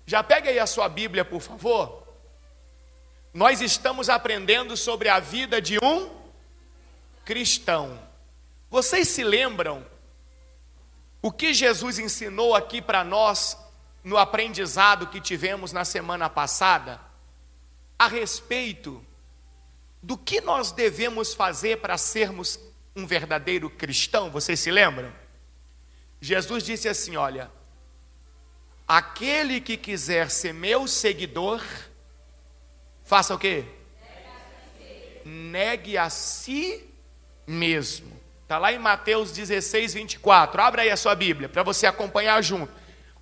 Já pegue aí a sua Bíblia, por favor. Nós estamos aprendendo sobre a vida de um cristão. Vocês se lembram o que Jesus ensinou aqui para nós no aprendizado que tivemos na semana passada a respeito do que nós devemos fazer para sermos um verdadeiro cristão? Vocês se lembram? Jesus disse assim, olha, aquele que quiser ser meu seguidor, faça o quê? Negue a si mesmo. Está lá em Mateus 16, 24. Abra aí a sua Bíblia para você acompanhar junto.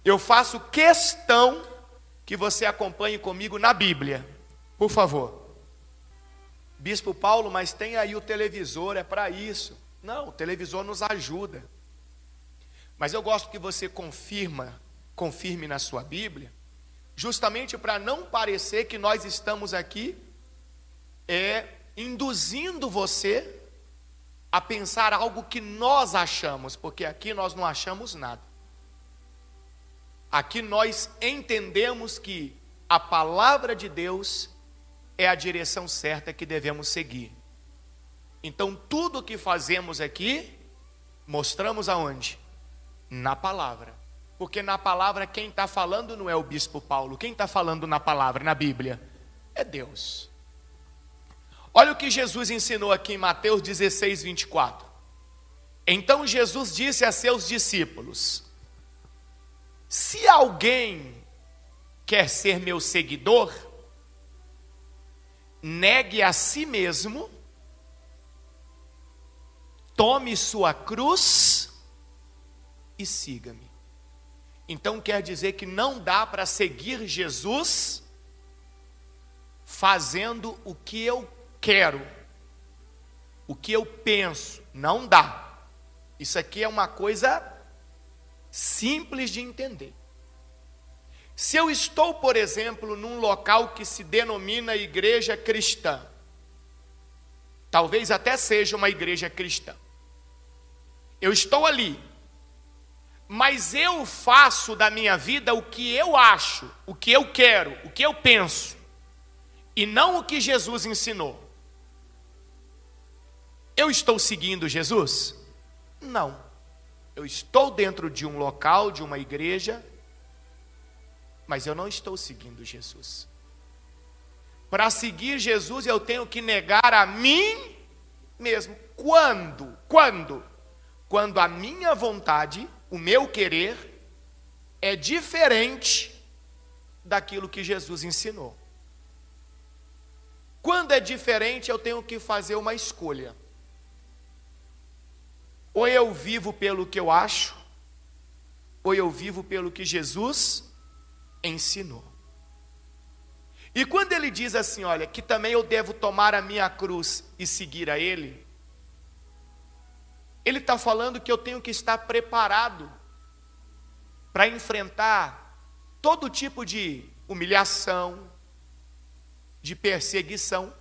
Eu faço questão que você acompanhe comigo na Bíblia. Por favor. Bispo Paulo, mas tem aí o televisor, é para isso. Não, o televisor nos ajuda. Mas eu gosto que você confirme na sua Bíblia, justamente para não parecer que nós estamos aqui induzindo você a pensar algo que nós achamos, porque aqui nós não achamos nada. Aqui nós entendemos que a palavra de Deus é a direção certa que devemos seguir. Então tudo o que fazemos aqui, mostramos aonde? Na palavra. Porque na palavra quem está falando não é o bispo Paulo. Quem está falando na palavra, na Bíblia, é Deus. Olha o que Jesus ensinou aqui em Mateus 16, 24. Então Jesus disse a seus discípulos: se alguém quer ser meu seguidor, negue a si mesmo, tome sua cruz e siga-me. Então quer dizer que não dá para seguir Jesus fazendo o que eu quero, o que eu penso. Não dá. Isso aqui é uma coisa simples de entender. Se eu estou, por exemplo, num local que se denomina igreja cristã, talvez até seja uma igreja cristã, eu estou ali, mas eu faço da minha vida o que eu acho, o que eu quero, o que eu penso, e não o que Jesus ensinou. Eu estou seguindo Jesus? Não. Eu estou dentro de um local, de uma igreja, mas eu não estou seguindo Jesus. Para seguir Jesus eu tenho que negar a mim mesmo. Quando? Quando a minha vontade, o meu querer, é diferente daquilo que Jesus ensinou. Quando é diferente, eu tenho que fazer uma escolha. Ou eu vivo pelo que eu acho, ou eu vivo pelo que Jesus ensinou. E quando ele diz assim, olha, que também eu devo tomar a minha cruz e seguir a ele, ele está falando que eu tenho que estar preparado para enfrentar todo tipo de humilhação, de perseguição,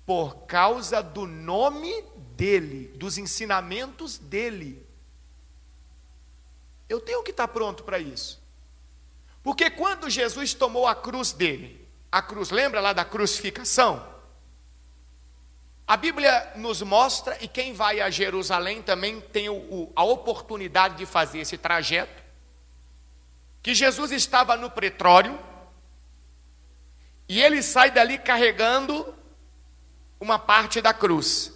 por causa do nome dele, dos ensinamentos dele. Eu tenho que estar pronto para isso. Porque quando Jesus tomou a cruz dele, a cruz, lembra lá da crucificação? A Bíblia nos mostra, e quem vai a Jerusalém também tem a oportunidade de fazer esse trajeto, que Jesus estava no pretório, e ele sai dali carregando uma parte da cruz.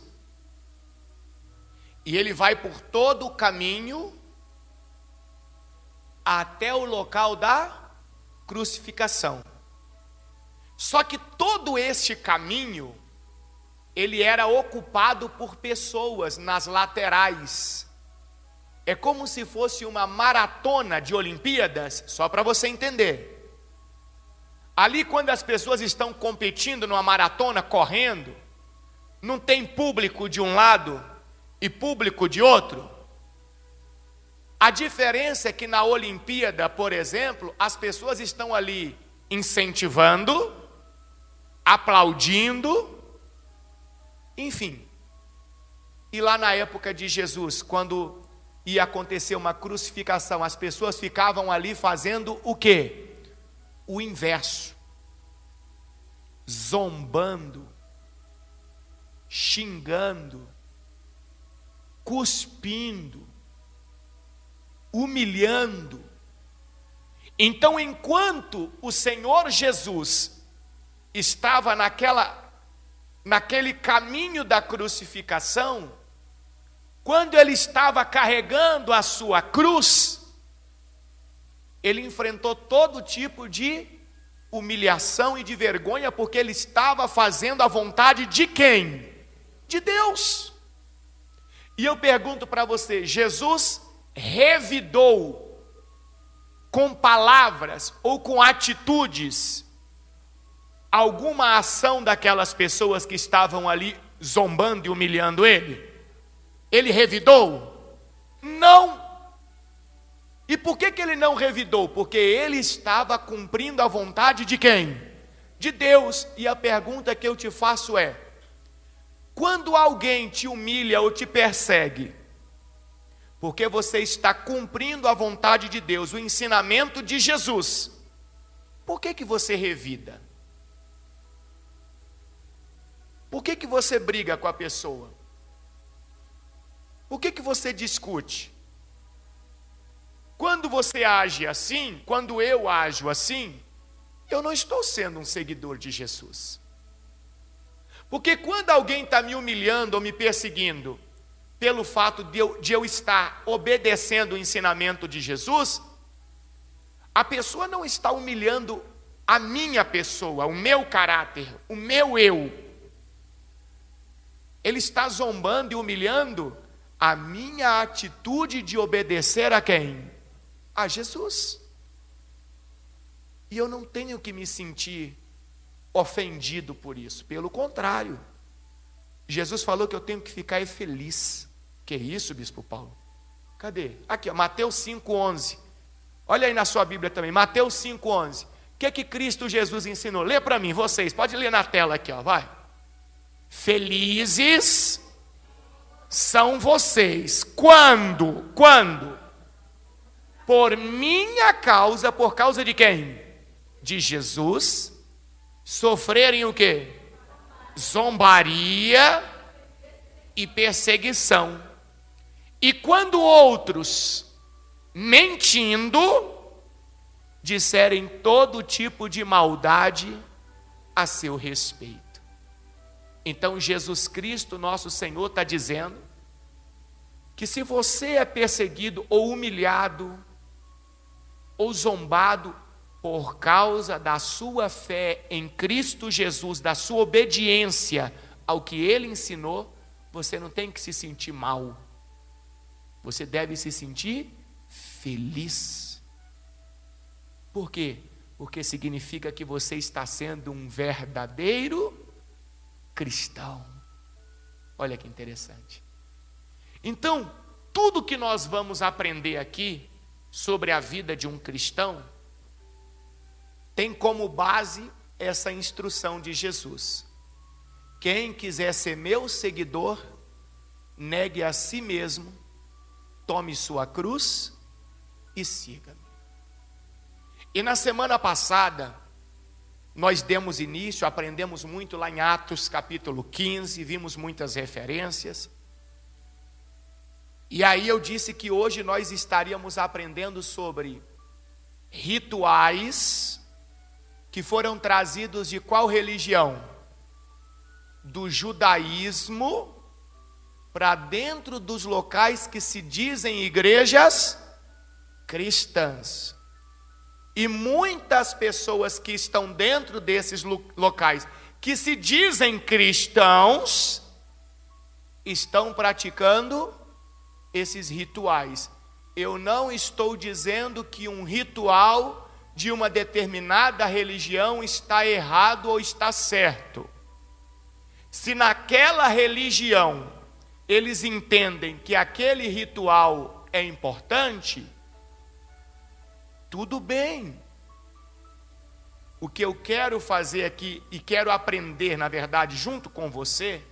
E ele vai por todo o caminho até o local da crucificação. Só que todo este caminho, ele era ocupado por pessoas nas laterais. É como se fosse uma maratona de Olimpíadas, só para você entender. Ali, quando as pessoas estão competindo numa maratona, correndo, não tem público de um lado e público de outro. A diferença é que na Olimpíada, por exemplo, as pessoas estão ali incentivando, aplaudindo, enfim. E lá na época de Jesus, quando ia acontecer uma crucificação, as pessoas ficavam ali fazendo o quê? o inverso, zombando, xingando, cuspindo, humilhando. Então, enquanto o Senhor Jesus estava naquele caminho da crucificação, quando ele estava carregando a sua cruz, ele enfrentou todo tipo de humilhação e de vergonha, porque ele estava fazendo a vontade de quem? De Deus. E eu pergunto para você, Jesus revidou com palavras ou com atitudes alguma ação daquelas pessoas que estavam ali zombando e humilhando ele? Ele revidou? Não. E por que ele não revidou? Porque ele estava cumprindo a vontade de quem? De Deus. E a pergunta que eu te faço é: quando alguém te humilha ou te persegue, porque você está cumprindo a vontade de Deus, o ensinamento de Jesus, por que você revida? Por que você briga com a pessoa? Por que você discute? Quando você age assim, quando eu ajo assim, eu não estou sendo um seguidor de Jesus. Porque quando alguém está me humilhando ou me perseguindo, pelo fato de eu estar obedecendo o ensinamento de Jesus, a pessoa não está humilhando a minha pessoa, o meu caráter, o meu eu. Ele está zombando e humilhando a minha atitude de obedecer a quem? A Jesus. E eu não tenho que me sentir ofendido por isso. Pelo contrário, Jesus falou que eu tenho que ficar feliz. Que isso, Bispo Paulo? Cadê? Aqui, ó, Mateus 5,11. Olha aí na sua Bíblia também, Mateus 5,11. O que Cristo Jesus ensinou? Lê para mim, vocês. Pode ler na tela aqui, ó, vai. Felizes são vocês. Quando? Quando? Por minha causa, por causa de quem? De Jesus, sofrerem o quê? Zombaria e perseguição. E quando outros, mentindo, disserem todo tipo de maldade a seu respeito. Então Jesus Cristo, nosso Senhor, está dizendo que se você é perseguido ou humilhado ou zombado por causa da sua fé em Cristo Jesus, da sua obediência ao que Ele ensinou, você não tem que se sentir mal. Você deve se sentir feliz. Por quê? Porque significa que você está sendo um verdadeiro cristão. Olha que interessante. Então, tudo que nós vamos aprender aqui sobre a vida de um cristão tem como base essa instrução de Jesus. Quem quiser ser meu seguidor, negue a si mesmo, tome sua cruz e siga-me. E na semana passada, nós demos início, aprendemos muito lá em Atos capítulo 15, vimos muitas referências. E aí eu disse que hoje nós estaríamos aprendendo sobre rituais que foram trazidos de qual religião? Do judaísmo para dentro dos locais que se dizem igrejas cristãs. E muitas pessoas que estão dentro desses locais, que se dizem cristãos, estão praticando esses rituais. Eu não estou dizendo que um ritual de uma determinada religião está errado ou está certo. Se naquela religião eles entendem que aquele ritual é importante, tudo bem. O que eu quero fazer aqui, e quero aprender, na verdade, junto com você,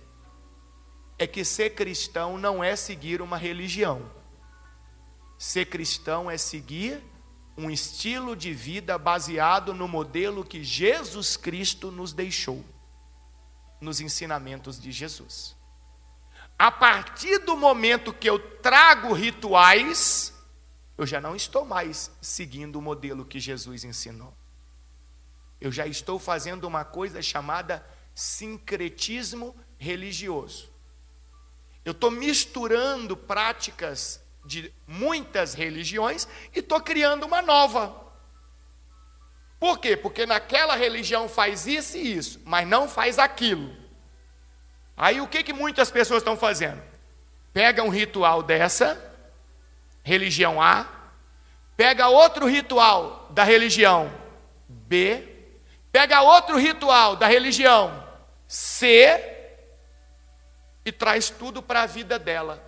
é que ser cristão não é seguir uma religião. Ser cristão é seguir um estilo de vida baseado no modelo que Jesus Cristo nos deixou, nos ensinamentos de Jesus. A partir do momento que eu trago rituais, eu já não estou mais seguindo o modelo que Jesus ensinou. Eu já estou fazendo uma coisa chamada sincretismo religioso. Eu estou misturando práticas de muitas religiões e estou criando uma nova. Por quê? Porque naquela religião faz isso e isso, mas não faz aquilo. Aí o que muitas pessoas estão fazendo? Pega um ritual dessa religião A, pega outro ritual da religião B, pega outro ritual da religião C e traz tudo para a vida dela.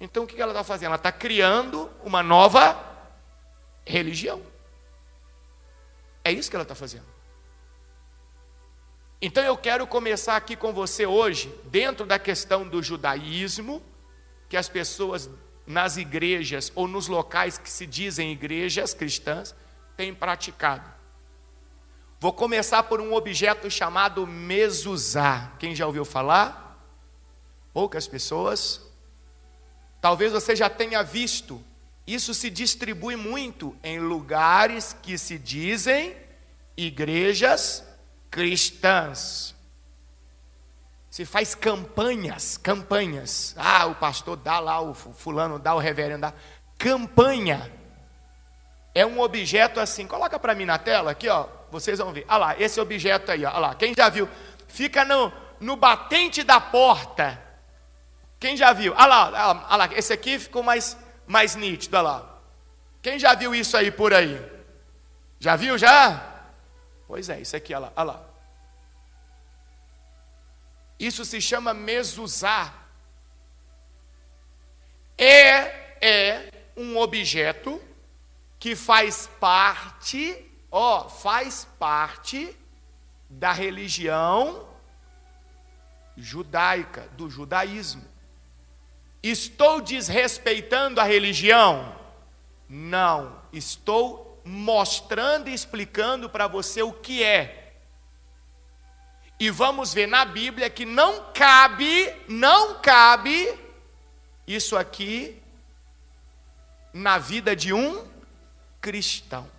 Então o que ela está fazendo? Ela está criando uma nova religião. É isso que ela está fazendo. Então eu quero começar aqui com você hoje, dentro da questão do judaísmo, que as pessoas nas igrejas ou nos locais que se dizem igrejas cristãs têm praticado. Vou começar por um objeto chamado mezuzá. Quem já ouviu falar? Poucas pessoas. Talvez você já tenha visto. Isso se distribui muito em lugares que se dizem igrejas cristãs. Se faz campanhas. Ah, o pastor dá lá, o fulano dá, o reverendo dá. Campanha. É um objeto assim. Coloca para mim na tela aqui, ó. Vocês vão ver. Olha lá, esse objeto aí, ó. Olha lá. Quem já viu? Fica no batente da porta. Quem já viu? Olha lá. Esse aqui ficou mais nítido. Olha lá. Quem já viu isso aí por aí? Já viu já? Pois é, isso aqui, olha lá. Isso se chama mezuzá. É um objeto que faz parte da religião judaica, do judaísmo. Estou desrespeitando a religião? Não, estou mostrando e explicando para você o que é. E vamos ver na Bíblia que não cabe isso aqui na vida de um cristão.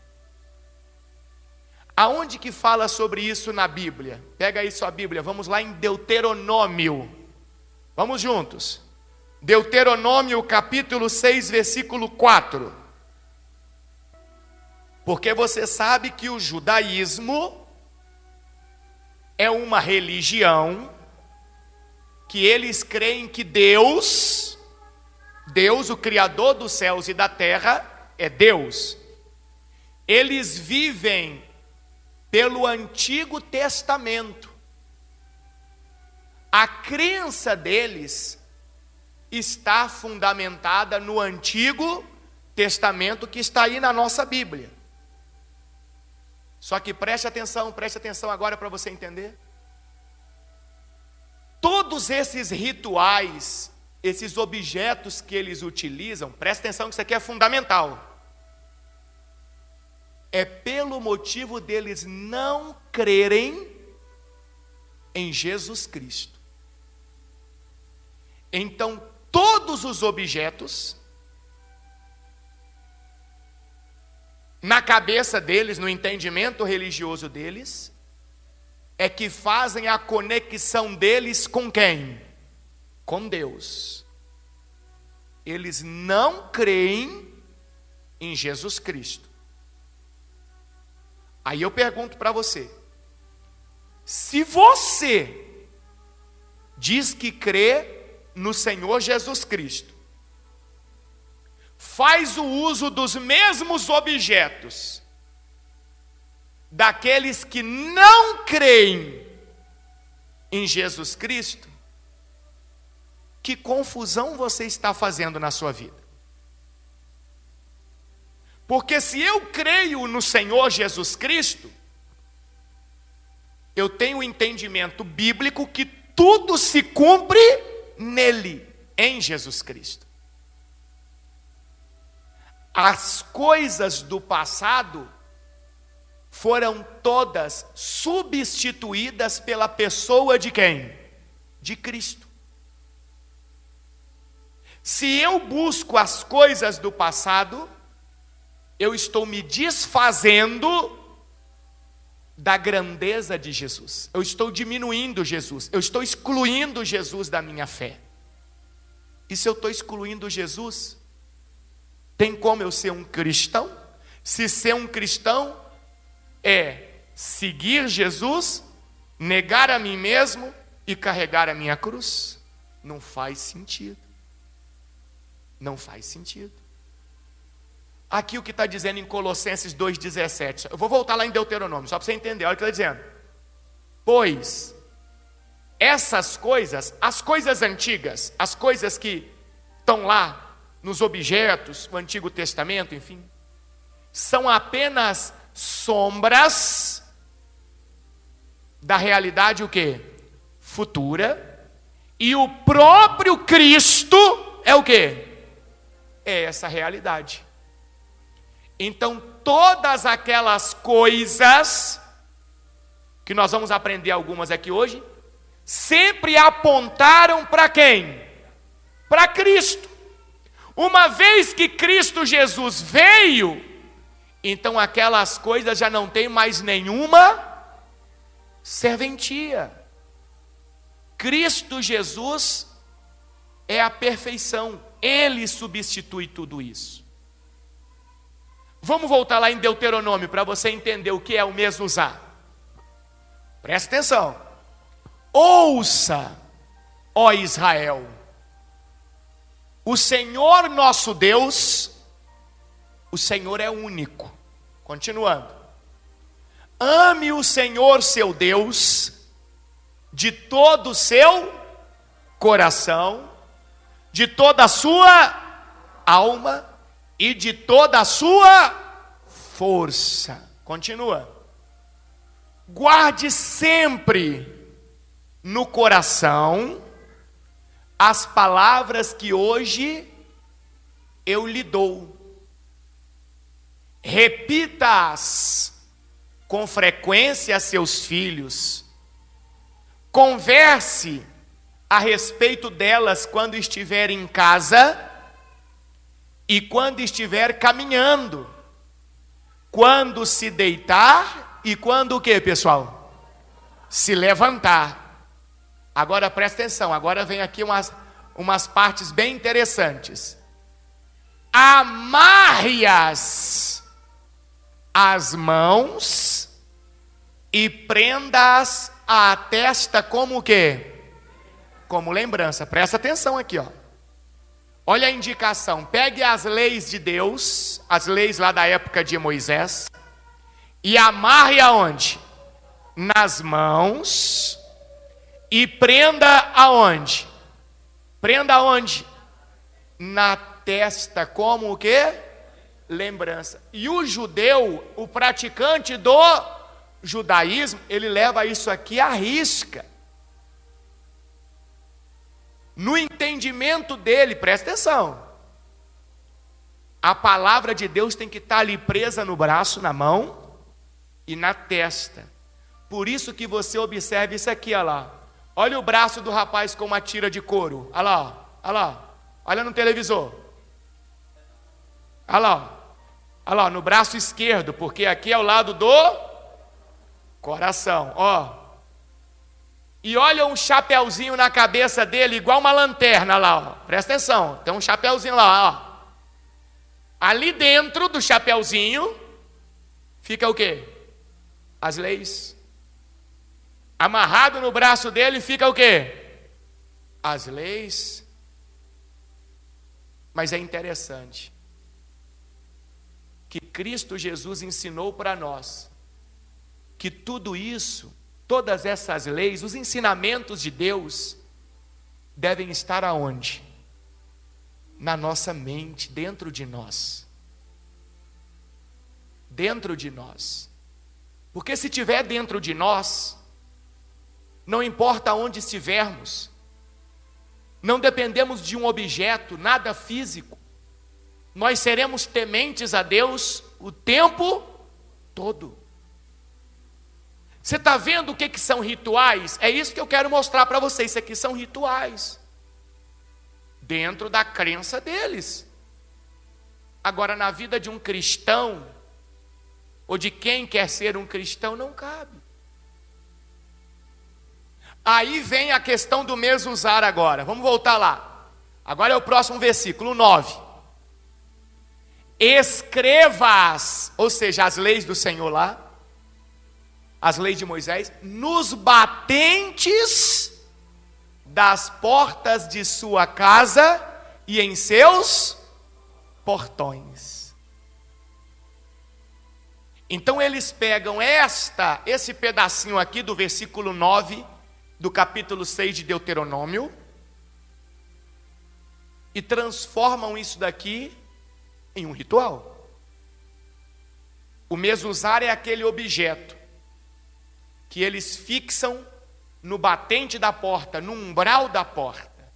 Aonde que fala sobre isso na Bíblia? Pega aí sua Bíblia, vamos lá em Deuteronômio. Vamos juntos. Deuteronômio capítulo 6, versículo 4. Porque você sabe que o judaísmo é uma religião que eles creem que Deus, o Criador dos céus e da terra, é Deus. Eles vivem pelo Antigo Testamento. A crença deles está fundamentada no Antigo Testamento que está aí na nossa Bíblia. Só que preste atenção agora para você entender. Todos esses rituais, esses objetos que eles utilizam, preste atenção que isso aqui é fundamental. É pelo motivo deles não crerem em Jesus Cristo. Então, todos os objetos, na cabeça deles, no entendimento religioso deles, é que fazem a conexão deles com quem? Com Deus. Eles não creem em Jesus Cristo. Aí eu pergunto para você, se você diz que crê no Senhor Jesus Cristo, faz o uso dos mesmos objetos daqueles que não creem em Jesus Cristo, que confusão você está fazendo na sua vida? Porque se eu creio no Senhor Jesus Cristo, eu tenho o entendimento bíblico que tudo se cumpre nele, em Jesus Cristo. as coisas do passado foram todas substituídas pela pessoa de quem? De Cristo. Se eu busco as coisas do passado, eu estou me desfazendo da grandeza de Jesus. Eu estou diminuindo Jesus. Eu estou excluindo Jesus da minha fé. E se eu estou excluindo Jesus, tem como eu ser um cristão? Se ser um cristão é seguir Jesus, negar a mim mesmo e carregar a minha cruz, não faz sentido. Não faz sentido. Aqui o que está dizendo em Colossenses 2,17. Eu vou voltar lá em Deuteronômio, só para você entender. Olha o que está dizendo. Pois essas coisas, as coisas antigas, as coisas que estão lá nos objetos, o Antigo Testamento, enfim, são apenas sombras da realidade o quê? Futura. E o próprio Cristo é o quê? É essa realidade. Então, todas aquelas coisas, que nós vamos aprender algumas aqui hoje, sempre apontaram para quem? Para Cristo. Uma vez que Cristo Jesus veio, então aquelas coisas já não têm mais nenhuma serventia. Cristo Jesus é a perfeição. Ele substitui tudo isso. Vamos voltar lá em Deuteronômio para você entender o que é o mesmo usar. Presta atenção. Ouça, ó Israel, o Senhor nosso Deus, o Senhor é único. Continuando. Ame o Senhor seu Deus de todo o seu coração, de toda a sua alma e de toda a sua força. Continua. Guarde sempre no coração as palavras que hoje eu lhe dou. Repita-as com frequência a seus filhos. Converse a respeito delas quando estiver em casa e quando estiver caminhando, quando se deitar e quando o que, pessoal? Se levantar. Agora presta atenção, agora vem aqui umas partes bem interessantes. Amarre-as às mãos e prenda-as à testa como o quê? Como lembrança. Presta atenção aqui, ó. Olha a indicação. Pegue as leis de Deus, as leis lá da época de Moisés, e amarre aonde? Nas mãos, e prenda aonde? Prenda aonde? Na testa, como o quê? Lembrança. E o judeu, o praticante do judaísmo, ele leva isso aqui à risca. No entendimento dele, presta atenção, a palavra de Deus tem que estar ali presa no braço, na mão e na testa. Por isso que você observa isso aqui, olha lá. Olha o braço do rapaz com uma tira de couro. Olha lá, olha lá. Olha no televisor. Olha lá, olha lá, no braço esquerdo, porque aqui é o lado do coração, ó. E olha um chapéuzinho na cabeça dele, igual uma lanterna lá, ó. Presta atenção, tem um chapéuzinho lá, ó. Ali dentro do chapéuzinho fica o quê? As leis. Amarrado no braço dele fica o quê? As leis. Mas é interessante que Cristo Jesus ensinou para nós que tudo isso, todas essas leis, os ensinamentos de Deus, devem estar aonde? Na nossa mente, dentro de nós. Dentro de nós. Porque se estiver dentro de nós, não importa onde estivermos, não dependemos de um objeto, nada físico. nós seremos tementes a Deus o tempo todo. Você está vendo o que são rituais? É isso que eu quero mostrar para vocês. Isso aqui são rituais, dentro da crença deles. Agora, na vida de um cristão, ou de quem quer ser um cristão, não cabe. Aí vem a questão do mezuzar agora. Vamos voltar lá. Agora é o próximo versículo, 9. Escreva-as, ou seja, as leis do Senhor lá, as leis de Moisés, nos batentes das portas de sua casa e em seus portões. Então eles pegam esse pedacinho aqui do versículo 9 do capítulo 6 de Deuteronômio e transformam isso daqui em um ritual. O mezuzar é aquele objeto que eles fixam no batente da porta, no umbral da porta.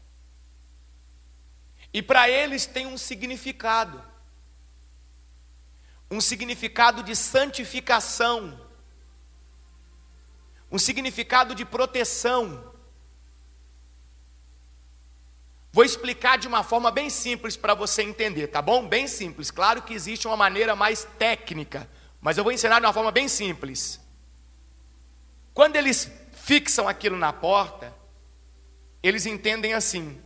E para eles tem um significado de santificação, um significado de proteção. Vou explicar de uma forma bem simples para você entender, tá bom? Bem simples. Claro que existe uma maneira mais técnica, mas eu vou ensinar de uma forma bem simples. Quando eles fixam aquilo na porta, eles entendem assim,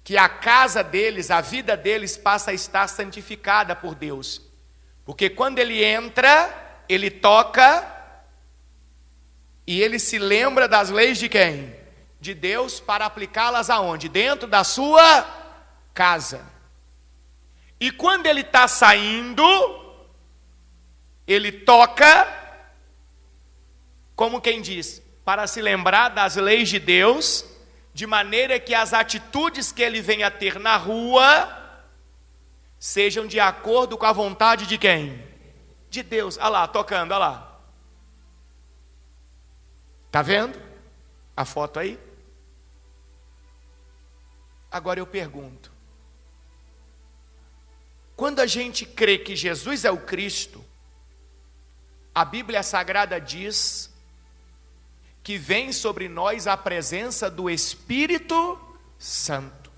que a casa deles, a vida deles passa a estar santificada por Deus. Porque quando ele entra, ele toca e ele se lembra das leis de quem? De Deus, para aplicá-las aonde? Dentro da sua casa. E quando ele está saindo, ele toca, como quem diz, para se lembrar das leis de Deus, de maneira que as atitudes que ele venha a ter na rua sejam de acordo com a vontade de quem? De Deus. Olha lá, tocando, olha lá. Está vendo a foto aí? Agora eu pergunto, quando a gente crê que Jesus é o Cristo, a Bíblia Sagrada diz que vem sobre nós a presença do Espírito Santo.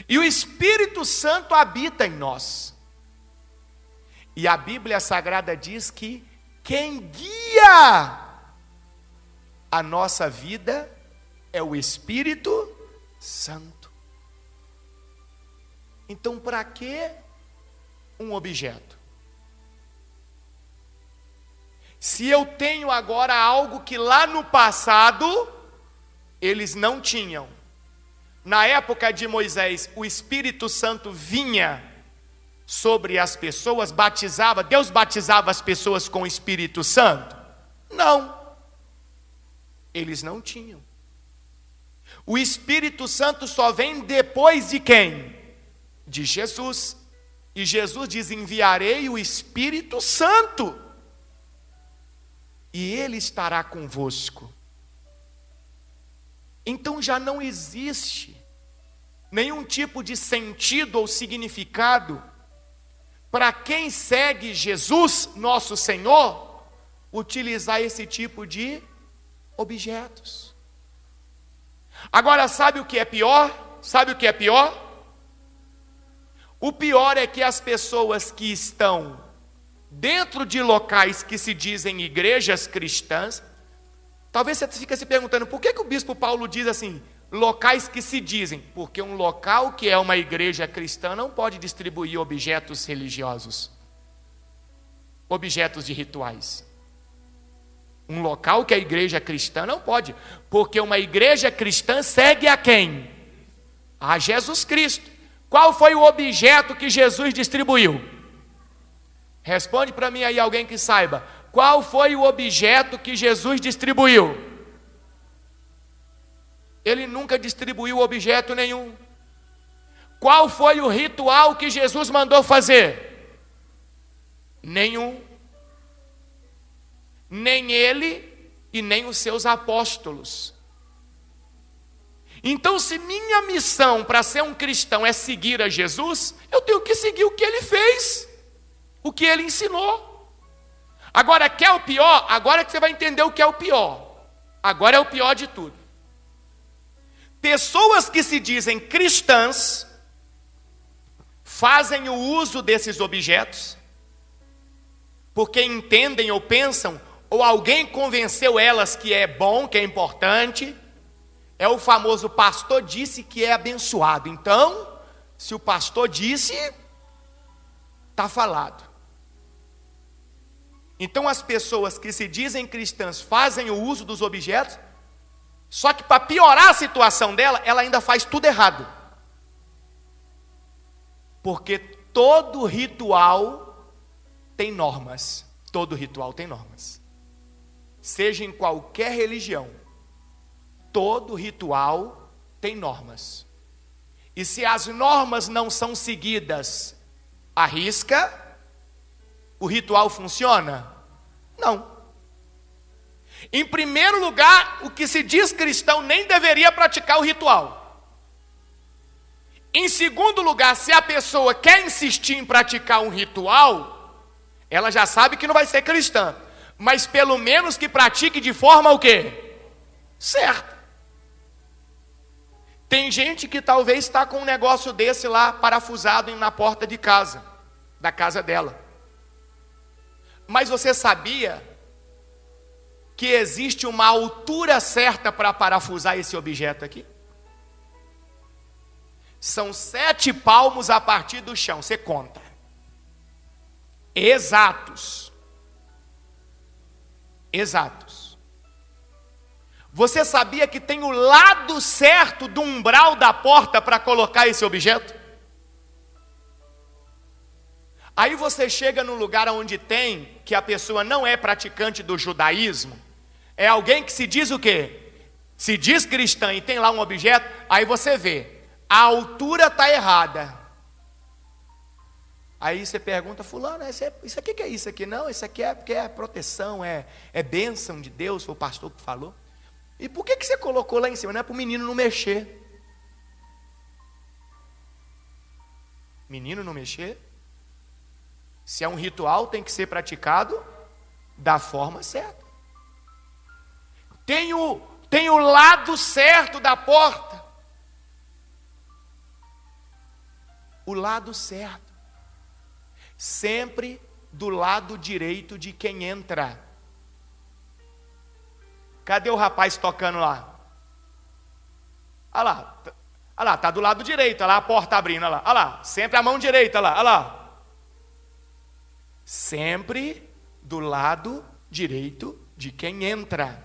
E o Espírito Santo habita em nós. E a Bíblia Sagrada diz que quem guia a nossa vida é o Espírito Santo. Então, para que um objeto? Se eu tenho agora algo que lá no passado eles não tinham. Na época de Moisés, o Espírito Santo vinha sobre as pessoas, batizava, Deus batizava as pessoas com o Espírito Santo? Não. Eles não tinham. O Espírito Santo só vem depois de quem? De Jesus. E Jesus diz: enviarei o Espírito Santo, e ele estará convosco. Então já não existe nenhum tipo de sentido ou significado para quem segue Jesus, nosso Senhor, utilizar esse tipo de objetos. Agora, sabe o que é pior? Sabe o que é pior? O pior é que as pessoas que estão dentro de locais que se dizem igrejas cristãs, talvez você fique se perguntando, por que o bispo Paulo diz assim, locais que se dizem? Porque um local que é uma igreja cristã não pode distribuir objetos religiosos, objetos de rituais. Um local que é igreja cristã não pode, porque uma igreja cristã segue a quem? A Jesus Cristo. Qual foi o objeto que Jesus distribuiu? Responde para mim aí alguém que saiba. Qual foi o objeto que Jesus distribuiu? Ele nunca distribuiu objeto nenhum. Qual foi o ritual que Jesus mandou fazer? Nenhum. Nem ele e nem os seus apóstolos. Então, se minha missão para ser um cristão é seguir a Jesus, eu tenho que seguir o que ele fez, o que ele ensinou. Agora, quer o pior? Agora que você vai entender o que é o pior. Agora é o pior de tudo. Pessoas que se dizem cristãs fazem o uso desses objetos porque entendem ou pensam, ou alguém convenceu elas que é bom, que é importante. É o famoso pastor disse que é abençoado. Então, se o pastor disse, está falado. Então as pessoas que se dizem cristãs fazem o uso dos objetos, só que para piorar a situação dela, ela ainda faz tudo errado. Porque todo ritual tem normas. Todo ritual tem normas. Seja em qualquer religião, todo ritual tem normas. E se as normas não são seguidas à risca, o ritual funciona? Não. Em primeiro lugar, o que se diz cristão nem deveria praticar o ritual. Em segundo lugar, se a pessoa quer insistir em praticar um ritual, ela já sabe que não vai ser cristã. Mas pelo menos que pratique de forma o quê? Certa. Tem gente que talvez está com um negócio desse lá parafusado na porta de casa, da casa dela. Mas você sabia que existe uma altura certa para parafusar esse objeto aqui? São 7 palmos a partir do chão, você conta. Exatos. Exatos. Você sabia que tem o lado certo do umbral da porta para colocar esse objeto? Aí você chega num lugar onde tem, que a pessoa não é praticante do judaísmo, é alguém que se diz o quê? Se diz cristã e tem lá um objeto, aí você vê, a altura está errada. Aí você pergunta, fulano, isso aqui que é isso aqui? Não, isso aqui é porque é proteção, é bênção de Deus, foi o pastor que falou. E por que você colocou lá em cima? Não é para o menino não mexer. Menino não mexer? Se é um ritual, tem que ser praticado da forma certa. Tem o lado certo da porta. O lado certo. Sempre do lado direito de quem entra. Cadê o rapaz tocando lá? Olha lá, tá do lado direito, olha lá a porta abrindo, olha lá, sempre a mão direita, olha lá. Sempre do lado direito de quem entra.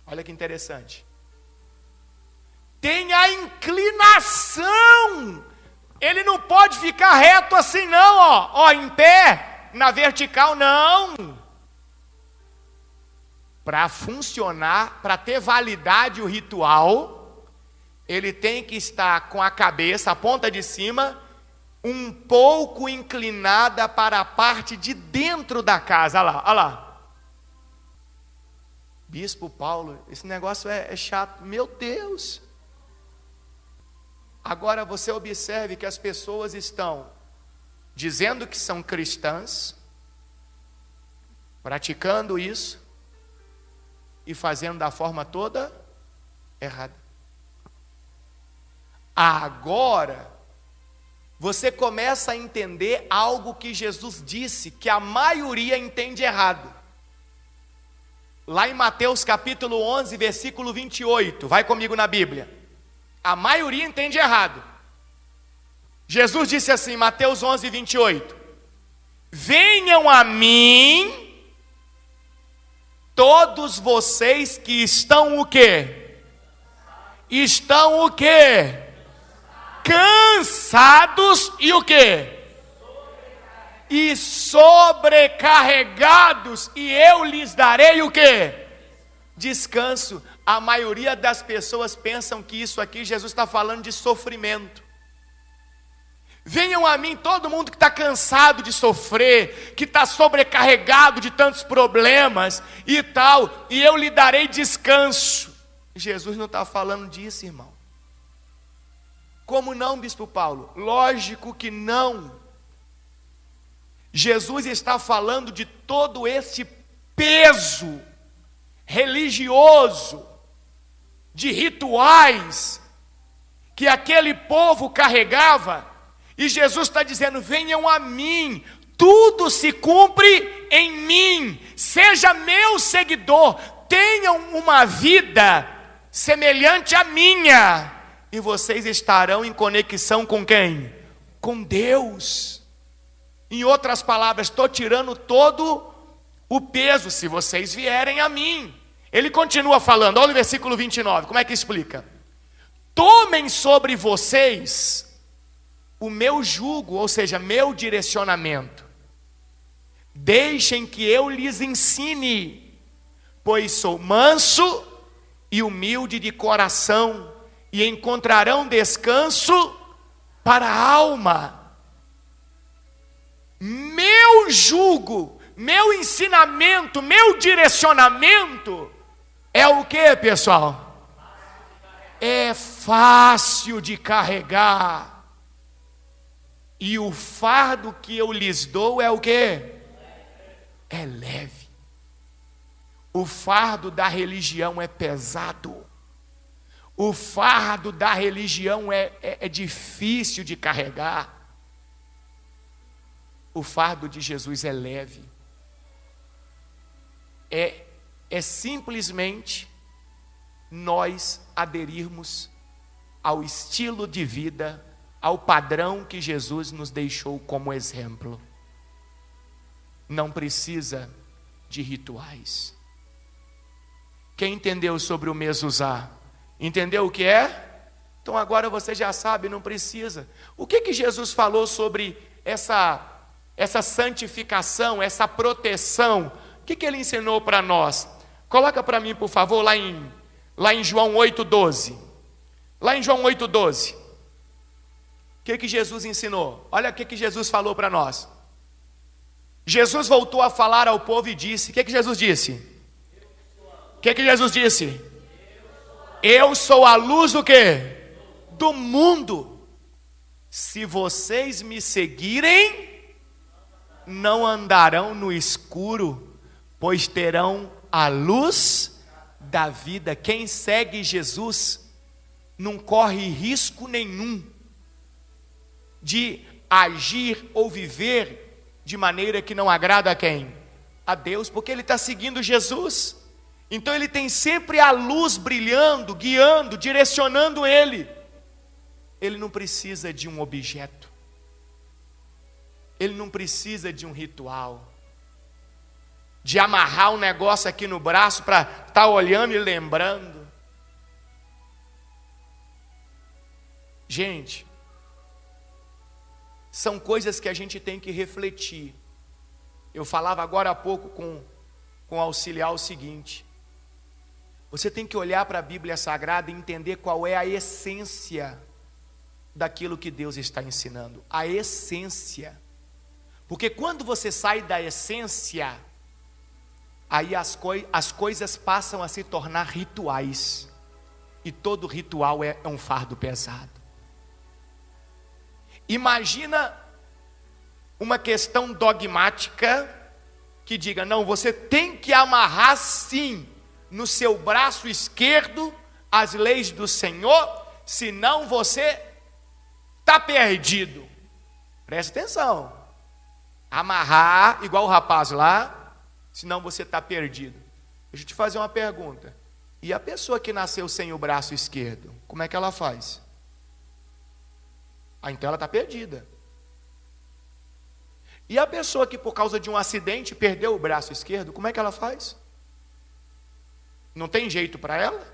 Olha que interessante. Tem a inclinação. Ele não pode ficar reto assim não, ó, em pé, na vertical não. Para funcionar, para ter validade o ritual, ele tem que estar com a cabeça, a ponta de cima, um pouco inclinada para a parte de dentro da casa. Olha lá. Bispo Paulo, esse negócio é chato. Meu Deus. Agora você observe que as pessoas estão dizendo que são cristãs, praticando isso, e fazendo da forma toda errada. Agora, você começa a entender algo que Jesus disse, que a maioria entende errado. Lá em Mateus capítulo 11, versículo 28, vai comigo na Bíblia. A maioria entende errado. Jesus disse assim, Mateus 11, 28. Venham a mim todos vocês que estão o quê? Estão o quê? Cansados e o quê? E sobrecarregados, e eu lhes darei o quê? Descanso. A maioria das pessoas pensam que isso aqui, Jesus está falando de sofrimento. Venham a mim todo mundo que está cansado de sofrer, que está sobrecarregado de tantos problemas e tal, e eu lhe darei descanso. Jesus não está falando disso, irmão. Como não, bispo Paulo? Lógico que não. Jesus está falando de todo esse peso religioso, de rituais, que aquele povo carregava, e Jesus está dizendo: venham a mim, tudo se cumpre em mim, seja meu seguidor, tenham uma vida semelhante à minha, e vocês estarão em conexão com quem? Com Deus. Em outras palavras, estou tirando todo o peso, se vocês vierem a mim. Ele continua falando, olha o versículo 29, como é que explica? Tomem sobre vocês o meu jugo, ou seja, meu direcionamento. Deixem que eu lhes ensine, pois sou manso e humilde de coração, e encontrarão descanso para a alma. Meu jugo, meu ensinamento, meu direcionamento é o que, pessoal? É fácil de carregar. E o fardo que eu lhes dou é o que? É leve. O fardo da religião é pesado. O fardo da religião é difícil de carregar. O fardo de Jesus é leve. É simplesmente nós aderirmos ao estilo de vida, ao padrão que Jesus nos deixou como exemplo. Não precisa de rituais. Quem entendeu sobre o mezuzá? Entendeu o que é? Então agora você já sabe, não precisa. O que Jesus falou sobre essa santificação, essa proteção? O que ele ensinou para nós? Coloca para mim, por favor, lá em João 8,12. Lá em João 8,12. O que Jesus ensinou? Olha o que Jesus falou para nós. Jesus voltou a falar ao povo e disse: o que Jesus disse? O que Jesus disse? Eu sou a luz do quê? Do mundo. Se vocês me seguirem, não andarão no escuro, pois terão a luz da vida. Quem segue Jesus não corre risco nenhum de agir ou viver de maneira que não agrada a quem? A Deus, porque ele está seguindo Jesus. Então ele tem sempre a luz brilhando, guiando, direcionando ele. Ele não precisa de um objeto. Ele não precisa de um ritual, de amarrar um negócio aqui no braço para estar olhando e lembrando. Gente, são coisas que a gente tem que refletir. Eu falava agora há pouco com o auxiliar o seguinte: você tem que olhar para a Bíblia Sagrada e entender qual é a essência daquilo que Deus está ensinando. A essência. Porque quando você sai da essência, aí as coisas passam a se tornar rituais. E todo ritual é um fardo pesado. Imagina uma questão dogmática que diga: não, você tem que amarrar sim no seu braço esquerdo as leis do Senhor, senão você está perdido. Presta atenção. Amarrar, igual o rapaz lá, senão você está perdido. Deixa eu te fazer uma pergunta. E a pessoa que nasceu sem o braço esquerdo, como é que ela faz? Então ela está perdida. E a pessoa que por causa de um acidente perdeu o braço esquerdo, como é que ela faz? Não tem jeito para ela?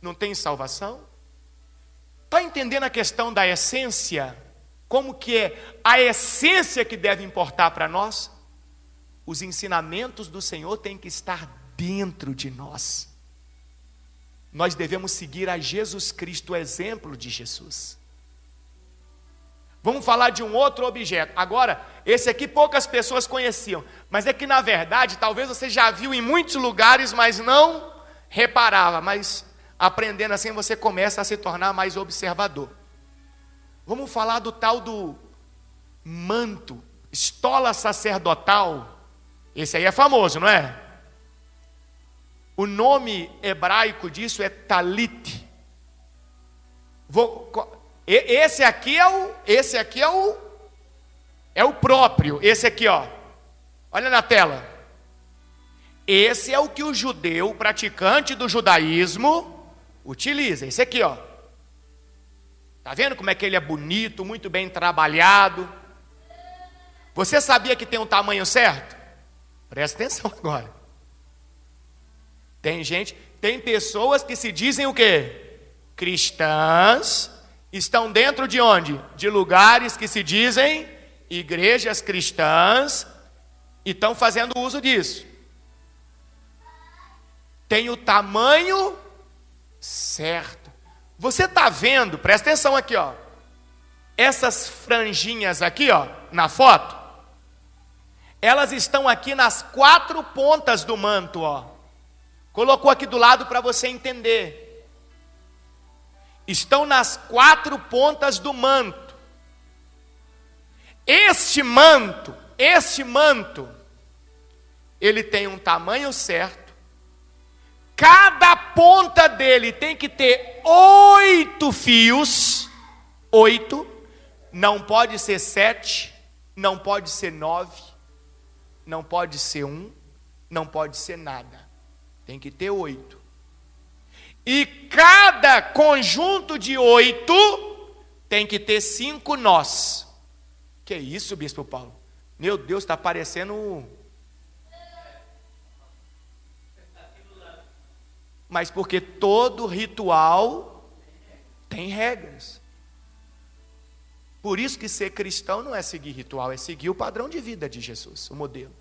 Não tem salvação? Está entendendo a questão da essência? Como que é a essência que deve importar para nós? Os ensinamentos do Senhor têm que estar dentro de nós. Nós devemos seguir a Jesus Cristo, o exemplo de Jesus. Vamos falar de um outro objeto. Agora, esse aqui poucas pessoas conheciam, mas é que na verdade, talvez você já viu em muitos lugares, mas não reparava, mas aprendendo assim você começa a se tornar mais observador. Vamos falar do tal do manto, estola sacerdotal. Esse aí é famoso, não é? O nome hebraico disso é talit. Esse aqui é o próprio. Esse aqui, ó. Olha na tela. Esse é o que o judeu praticante do judaísmo utiliza. Esse aqui, ó. Tá vendo como é que ele é bonito, muito bem trabalhado? Você sabia que tem um tamanho certo? Presta atenção agora. Tem pessoas que se dizem o quê? Cristãs, estão dentro de onde? De lugares que se dizem igrejas cristãs e estão fazendo uso disso. Tem o tamanho certo. Você está vendo, presta atenção aqui, ó. Essas franjinhas aqui, ó, na foto, elas estão aqui nas 4 pontas do manto, ó. Colocou aqui do lado para você entender. Estão nas 4 pontas do manto. Este manto, ele tem um tamanho certo. Cada ponta dele tem que ter 8 fios. 8. Não pode ser 7. Não pode ser 9. Não pode ser 1. Não pode ser nada. Tem que ter 8. E cada conjunto de 8 tem que ter 5 nós. Que isso, Bispo Paulo? Meu Deus, está parecendo... Mas porque todo ritual tem regras. Por isso que ser cristão não é seguir ritual, é seguir o padrão de vida de Jesus, o modelo.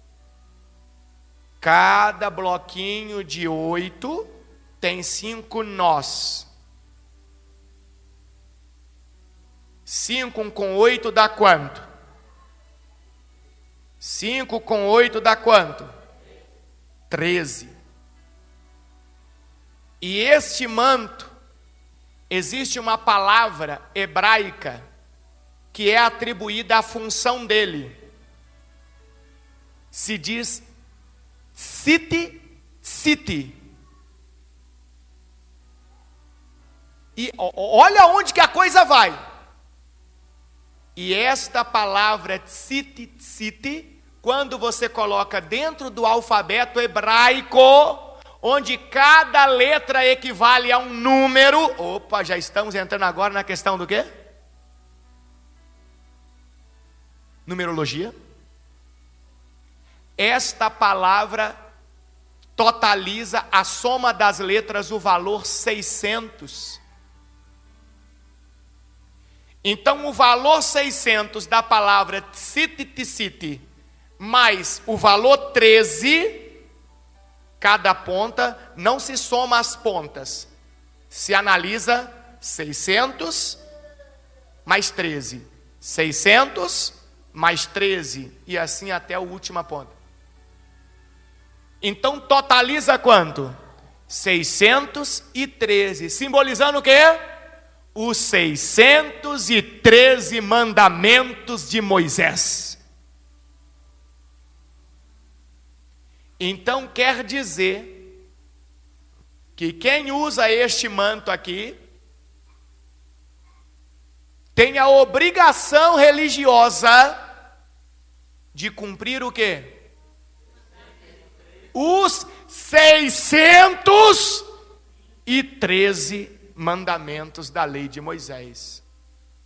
Cada bloquinho de 8 tem 5 nós. 5 com 8 dá quanto? 5 com 8 dá quanto? 13. E este manto, existe uma palavra hebraica que é atribuída à função dele. Se diz Siti. E olha onde que a coisa vai. E esta palavra Siti, quando você coloca dentro do alfabeto hebraico, onde cada letra equivale a um número. Opa, já estamos entrando agora na questão do quê? Numerologia. Esta palavra totaliza a soma das letras o valor 600. Então o valor 600 da palavra Tsiti mais o valor 13, cada ponta, não se soma as pontas. Se analisa 600 mais 13. 600 mais 13. E assim até a última ponta. Então totaliza quanto? 613. Simbolizando o quê? Os 613 mandamentos de Moisés. Então quer dizer que quem usa este manto aqui tem a obrigação religiosa de cumprir o quê? Os 613 mandamentos da lei de Moisés.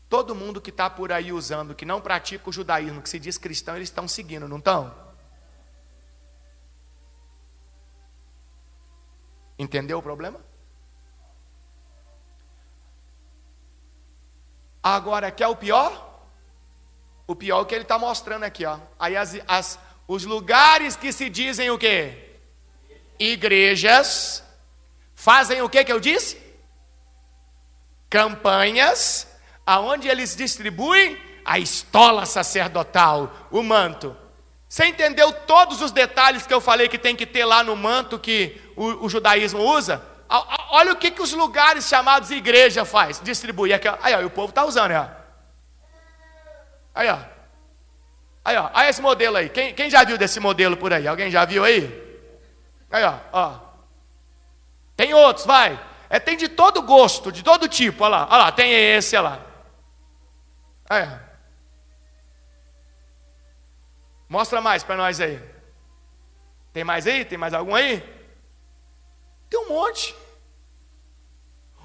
Todo mundo que está por aí usando, que não pratica o judaísmo, que se diz cristão, eles estão seguindo, não estão? Entendeu o problema? Agora, quer o pior? O pior é o que ele está mostrando aqui, ó. Aí os lugares que se dizem o quê? Igrejas, fazem o que eu disse? Campanhas, aonde eles distribuem a estola sacerdotal, o manto. Você entendeu todos os detalhes que eu falei que tem que ter lá no manto que o judaísmo usa? Olha o que os lugares chamados igreja faz, distribui. Aí, ó, o povo está usando, ó. Aí, ó. Aí, ó. Olha esse modelo aí. Quem já viu desse modelo por aí? Alguém já viu aí? Aí, ó. Tem outros, vai. Tem de todo gosto, de todo tipo. Olha lá, tem esse, olha lá. Aí. Mostra mais para nós aí. Tem mais aí? Tem mais algum aí? Tem um monte.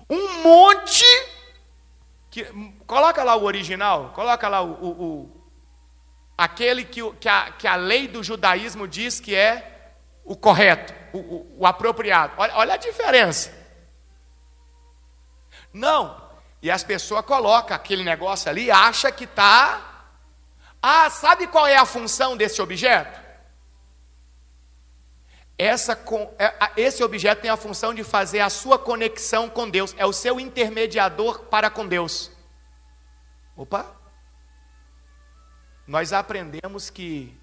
Um monte. Coloca lá o original. Coloca lá aquele que a lei do judaísmo diz que é o correto, o apropriado. Olha a diferença. Não. E as pessoas colocam aquele negócio ali e acham que está... sabe qual é a função desse objeto? Esse objeto tem a função de fazer a sua conexão com Deus. É o seu intermediador para com Deus. Opa! Nós aprendemos que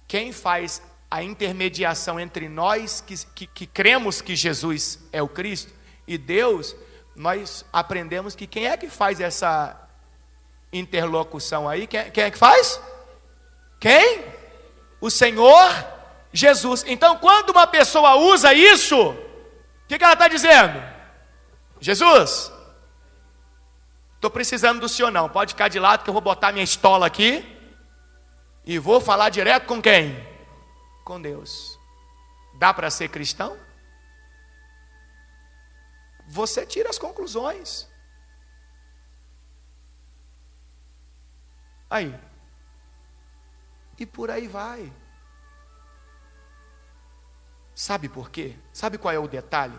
quem faz a intermediação entre nós que cremos que Jesus é o Cristo e Deus, nós aprendemos que quem é que faz essa interlocução aí? Quem é que faz? Quem? O Senhor Jesus. Então, quando uma pessoa usa isso, o que ela está dizendo? Jesus, estou precisando do senhor não, pode ficar de lado que eu vou botar minha estola aqui e vou falar direto com quem? Com Deus. Dá para ser cristão? Você tira as conclusões. Aí. E por aí vai. Sabe por quê? Sabe qual é o detalhe?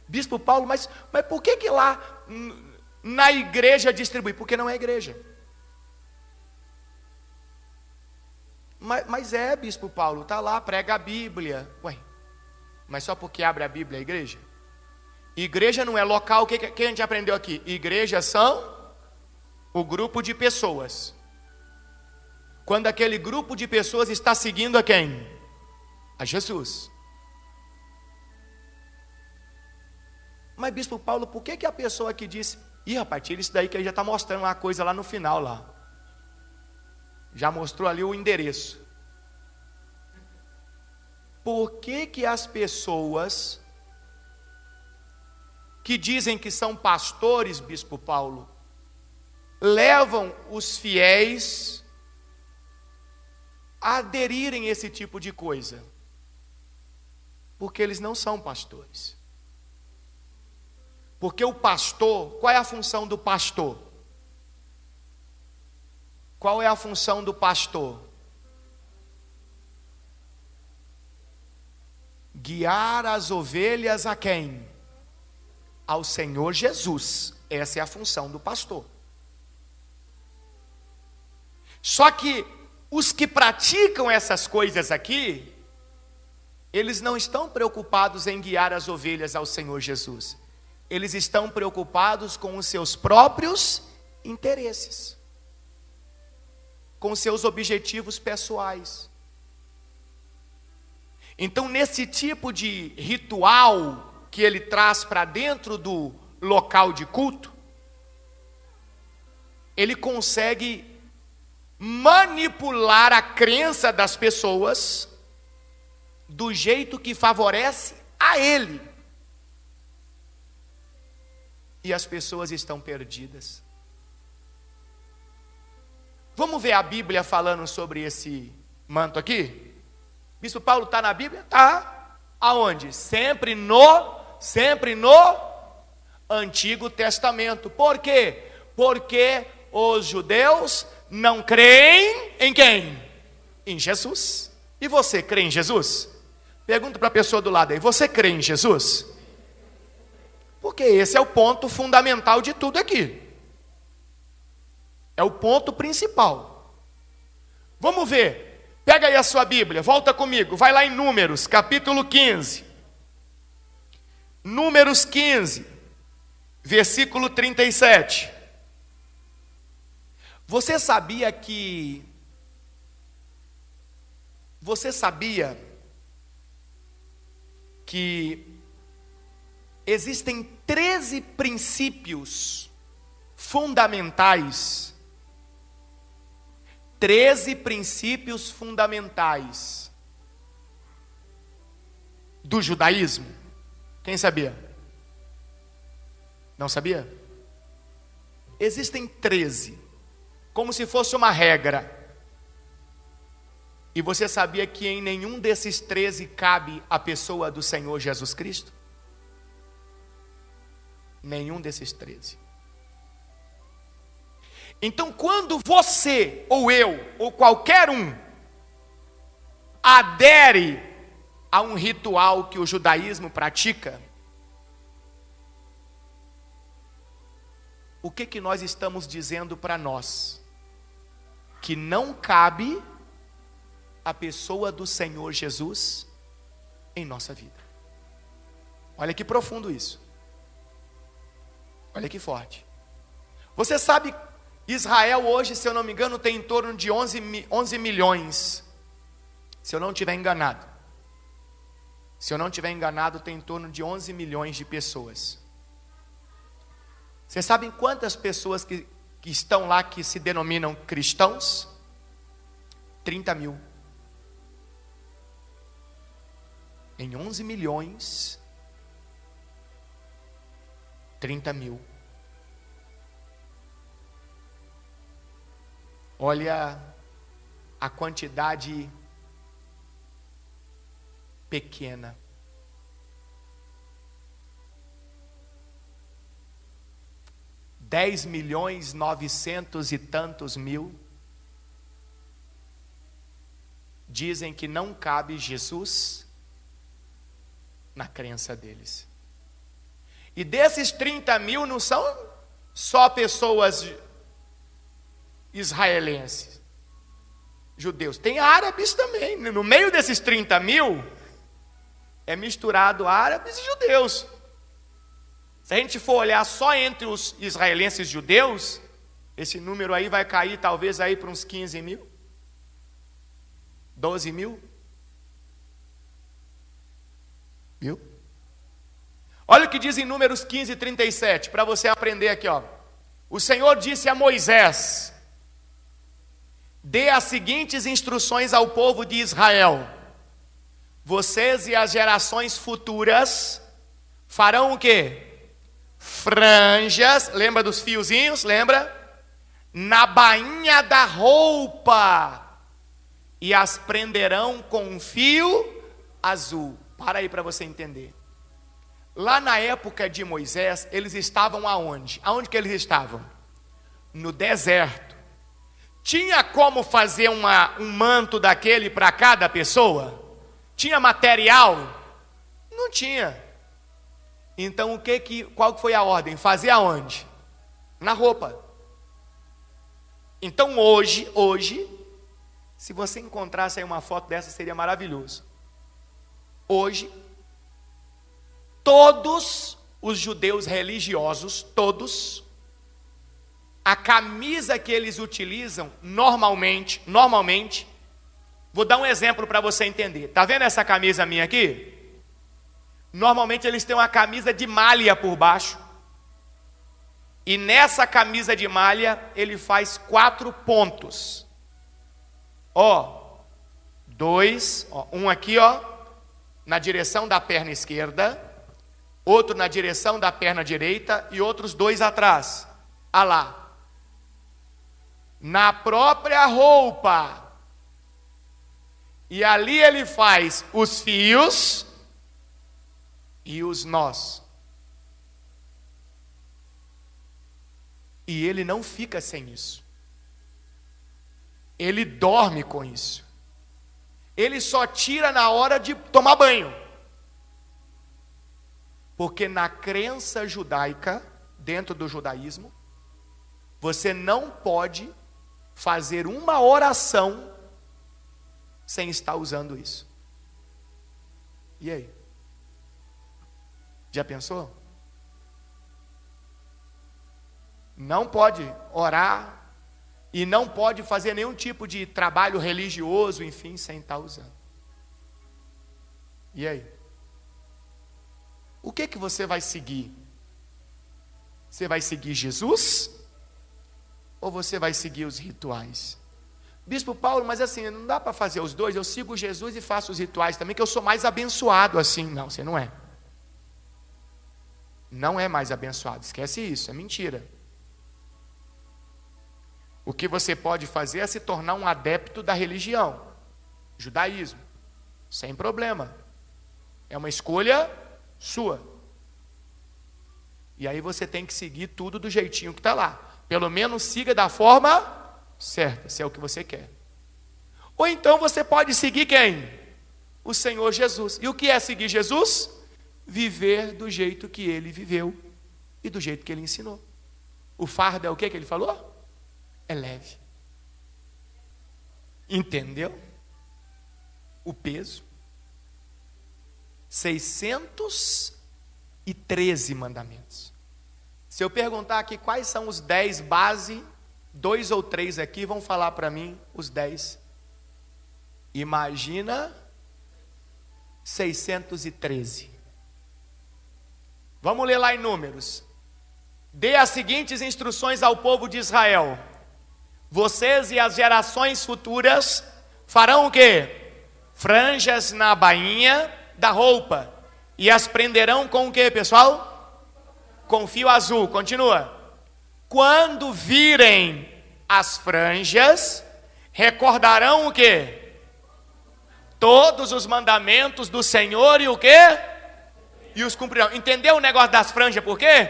Bispo Paulo, mas por que lá na igreja distribui? Porque não é igreja. Mas Bispo Paulo, está lá, prega a Bíblia. Ué, mas só porque abre a Bíblia é igreja? Igreja não é local, o que a gente aprendeu aqui? Igrejas são o grupo de pessoas. Quando aquele grupo de pessoas está seguindo a quem? A Jesus. Mas Bispo Paulo, por que a pessoa que disse, rapaz, tira isso daí que ele já está mostrando uma coisa lá no final lá. Já mostrou ali o endereço. Por que as pessoas que dizem que são pastores, Bispo Paulo, levam os fiéis a aderirem a esse tipo de coisa? Porque eles não são pastores. Porque o pastor, qual é a função do pastor? Qual é a função do pastor? Guiar as ovelhas a quem? Ao Senhor Jesus. Essa é a função do pastor. Só que os que praticam essas coisas aqui, eles não estão preocupados em guiar as ovelhas ao Senhor Jesus. Eles estão preocupados com os seus próprios interesses, com os seus objetivos pessoais. Então, nesse tipo de ritual que ele traz para dentro do local de culto, ele consegue manipular a crença das pessoas do jeito que favorece a ele. E as pessoas estão perdidas. Vamos ver a Bíblia falando sobre esse manto aqui? Bispo Paulo está na Bíblia? Está. Aonde? Sempre no Antigo Testamento. Por quê? Porque os judeus não creem em quem? Em Jesus. E você crê em Jesus? Pergunta para a pessoa do lado aí, você crê em Jesus? Porque esse é o ponto fundamental de tudo aqui. É o ponto principal. Vamos ver. Pega aí a sua Bíblia, volta comigo. Vai lá em Números, capítulo 15. Números 15, versículo 37. Você sabia que Você sabia que existem 13 princípios fundamentais? 13 princípios fundamentais do judaísmo. Quem sabia? Não sabia? Existem 13, como se fosse uma regra. E você sabia que em nenhum desses 13 cabe a pessoa do Senhor Jesus Cristo? Nenhum desses 13. Então, quando você, ou eu, ou qualquer um, adere a um ritual que o judaísmo pratica, o que nós estamos dizendo para nós? Que não cabe a pessoa do Senhor Jesus em nossa vida. Olha que profundo isso. Olha que forte. Você sabe, Israel hoje, se eu não me engano, tem em torno de 11 milhões. Se eu não estiver enganado. Se eu não estiver enganado, tem em torno de 11 milhões de pessoas. Vocês sabem quantas pessoas que estão lá que se denominam cristãos? 30 mil. Em 11 milhões, 30 mil. Olha a quantidade pequena. Dez milhões 900 e tantos mil dizem que não cabe Jesus na crença deles. E desses 30 mil não são só pessoas israelenses, judeus, tem árabes também. No meio desses 30 mil é misturado árabes e judeus. Se a gente for olhar só entre os israelenses e judeus, esse número aí vai cair talvez aí para uns 15 mil, 12 mil. Viu? Olha o que diz em Números 15, 37, para você aprender aqui, ó. O Senhor disse a Moisés: dê as seguintes instruções ao povo de Israel: vocês e as gerações futuras farão o quê? Franjas, lembra dos fiozinhos? Lembra? Na bainha da roupa, e as prenderão com um fio azul. Para aí para você entender. Lá na época de Moisés, eles estavam aonde? Aonde que eles estavam? No deserto. Tinha como fazer um manto daquele para cada pessoa? Tinha material? Não tinha. Então qual que foi a ordem? Fazer aonde? Na roupa. Então hoje, se você encontrasse aí uma foto dessa, seria maravilhoso. Hoje, todos os judeus religiosos, todos, a camisa que eles utilizam normalmente, vou dar um exemplo para você entender. Tá vendo essa camisa minha aqui? Normalmente eles têm uma camisa de malha por baixo. E nessa camisa de malha ele faz 4 pontos. Ó, 2, ó, um aqui, ó, na direção da perna esquerda, outro na direção da perna direita e outros 2 atrás. Ah lá. Na própria roupa. E ali ele faz os fios e os nós. E ele não fica sem isso. Ele dorme com isso. Ele só tira na hora de tomar banho. Porque na crença judaica, dentro do judaísmo, você não pode fazer uma oração sem estar usando isso. E aí? Já pensou? Não pode orar, E não pode fazer nenhum tipo de trabalho religioso, enfim, sem estar usando. E aí? O que você vai seguir? Você vai seguir Jesus? Ou você vai seguir os rituais? Bispo Paulo, mas assim, não dá para fazer os dois. Eu sigo Jesus e faço os rituais também, que eu sou mais abençoado assim. Não, você não é. Não é mais abençoado. Esquece isso, é mentira. O que você pode fazer é se tornar um adepto da religião, judaísmo, sem problema. É uma escolha sua. E aí você tem que seguir tudo do jeitinho que está lá. Pelo menos siga da forma certa, se é o que você quer. Ou então você pode seguir quem? O Senhor Jesus. E o que é seguir Jesus? Viver do jeito que Ele viveu e do jeito que Ele ensinou. O fardo é o que Ele falou? É leve. Entendeu? O peso. 613 mandamentos. Se eu perguntar aqui quais são os 10 base, 2 ou 3 aqui vão falar para mim os 10. Imagina 613. Vamos ler lá em Números. Dê as seguintes instruções ao povo de Israel. Vocês e as gerações futuras farão o quê? Franjas na bainha da roupa. E as prenderão com o quê, pessoal? Com fio azul. Continua. Quando virem as franjas, recordarão o quê? Todos os mandamentos do Senhor e o quê? E os cumprirão. Entendeu o negócio das franjas? Por quê?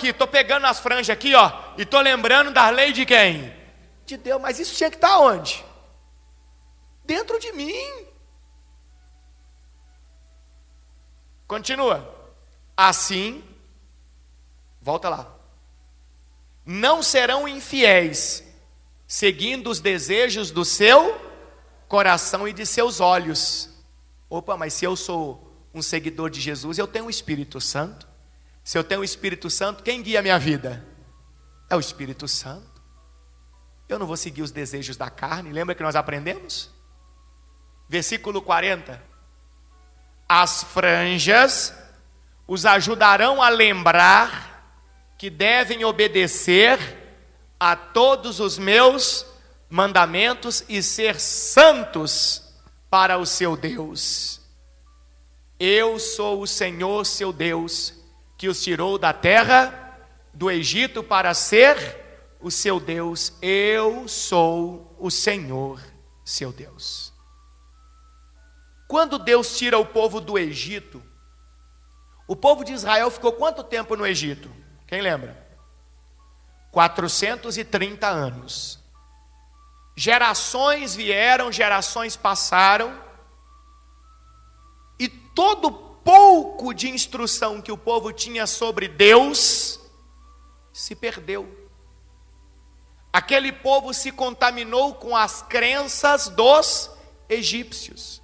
Estou pegando as franjas aqui, ó, e estou lembrando da lei de quem? De Deus. Mas isso tinha que estar onde? Dentro de mim. Continua. Assim, volta lá. Não serão infiéis, seguindo os desejos do seu coração e de seus olhos. Opa, mas se eu sou um seguidor de Jesus, eu tenho o Espírito Santo. Se eu tenho o Espírito Santo, quem guia a minha vida? É o Espírito Santo. Eu não vou seguir os desejos da carne. Lembra que nós aprendemos? Versículo 40. As franjas os ajudarão a lembrar que devem obedecer a todos os meus mandamentos e ser santos para o seu Deus. Eu sou o Senhor, seu Deus, que os tirou da terra do Egito para ser o seu Deus. Eu sou o Senhor, seu Deus. Quando Deus tira o povo do Egito, o povo de Israel ficou quanto tempo no Egito? Quem lembra? 430 anos. Gerações vieram, gerações passaram, e todo pouco de instrução que o povo tinha sobre Deus se perdeu. Aquele povo se contaminou com as crenças dos egípcios.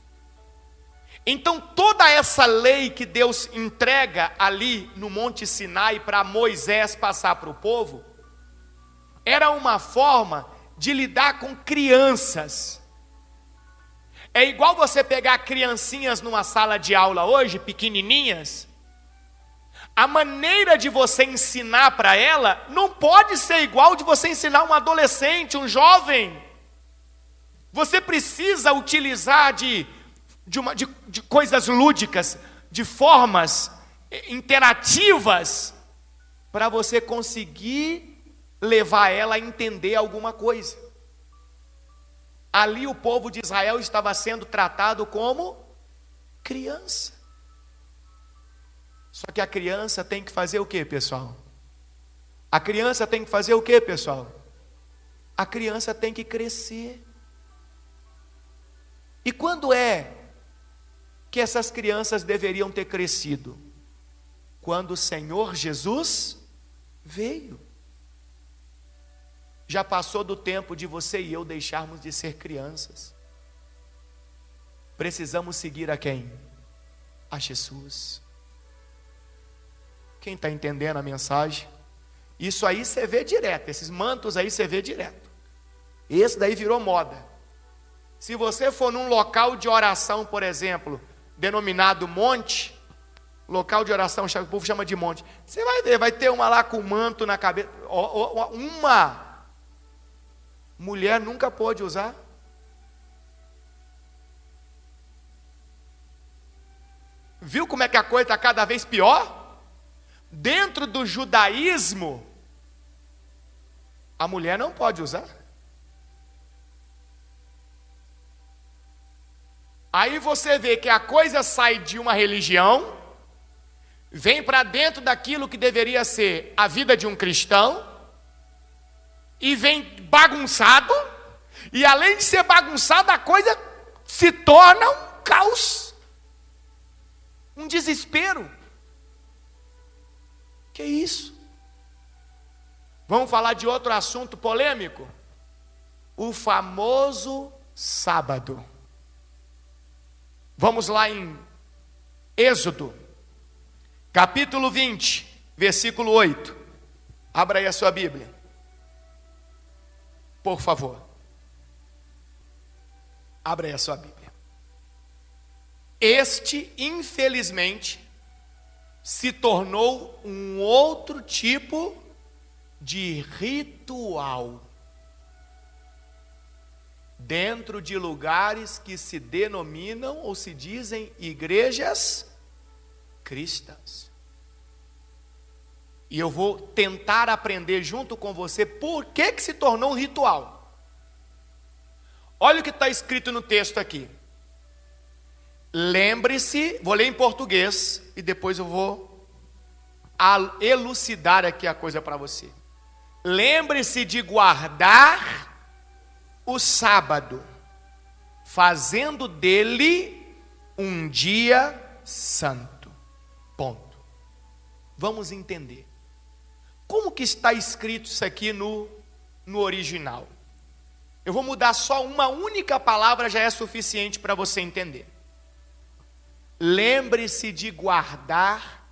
Então toda essa lei que Deus entrega ali no Monte Sinai para Moisés passar para o povo, era uma forma de lidar com crianças. É igual você pegar criancinhas numa sala de aula hoje, pequenininhas. A maneira de você ensinar para ela não pode ser igual de você ensinar um adolescente, um jovem. Você precisa utilizar de coisas lúdicas, de formas interativas, para você conseguir levar ela a entender alguma coisa. Ali o povo de Israel estava sendo tratado como criança. Só que a criança tem que fazer o quê, pessoal? A criança tem que fazer o quê, pessoal? A criança tem que crescer. E quando é que essas crianças deveriam ter crescido? Quando o Senhor Jesus veio. Já passou do tempo de você e eu deixarmos de ser crianças. Precisamos seguir a quem? A Jesus. Quem está entendendo a mensagem? Isso aí você vê direto, esses mantos aí você vê direto. Esse daí virou moda. Se você for num local de oração, por exemplo, denominado monte, local de oração, o povo chama de monte, você vai ver, vai ter uma lá com manto na cabeça. Uma mulher nunca pôde usar. Viu como é que a coisa está cada vez pior? Dentro do judaísmo, a mulher não pode usar. Aí você vê que a coisa sai de uma religião, vem para dentro daquilo que deveria ser a vida de um cristão, e vem bagunçado, e além de ser bagunçado, a coisa se torna um caos, um desespero. Que isso? Vamos falar de outro assunto polêmico? O famoso sábado. Vamos lá em Êxodo, capítulo 20, versículo 8. Abra aí a sua Bíblia, por favor. Abra aí a sua Bíblia. Este, infelizmente, se tornou um outro tipo de ritual dentro de lugares que se denominam ou se dizem igrejas cristãs. E eu vou tentar aprender junto com você por que se tornou um ritual. Olha o que está escrito no texto aqui. Lembre-se, vou ler em português e depois eu vou elucidar aqui a coisa para você. Lembre-se de guardar o sábado, fazendo dele um dia santo. Ponto. Vamos entender. Como que está escrito isso aqui no original? Eu vou mudar só uma única palavra, já é suficiente para você entender. Lembre-se de guardar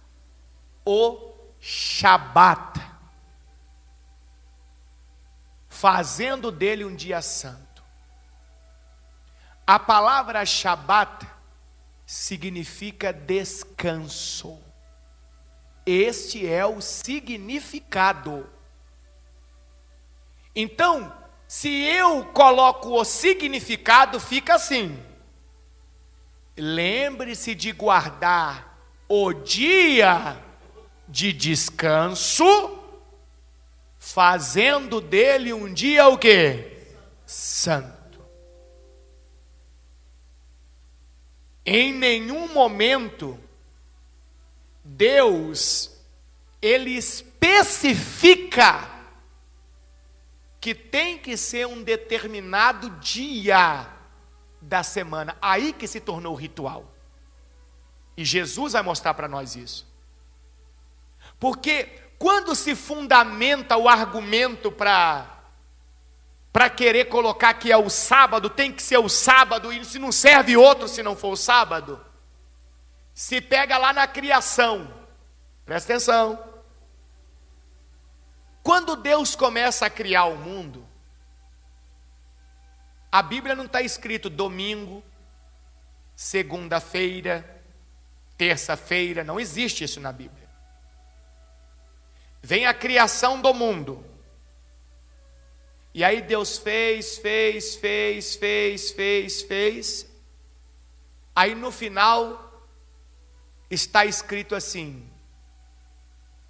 o Shabat, fazendo dele um dia santo. A palavra Shabat significa descanso. Este é o significado. Então, se eu coloco o significado, fica assim: lembre-se de guardar o dia de descanso, fazendo dele um dia o quê? Santo. Em nenhum momento Deus ele especifica que tem que ser um determinado dia da semana. Aí que se tornou ritual. E Jesus vai mostrar para nós isso. Porque quando se fundamenta o argumento para querer colocar que é o sábado, tem que ser o sábado, e se não serve outro se não for o sábado, se pega lá na criação. Presta atenção. Quando Deus começa a criar o mundo, a Bíblia não está escrito domingo, segunda-feira, terça-feira, não existe isso na Bíblia. Vem a criação do mundo. E aí Deus fez. Aí no final está escrito assim: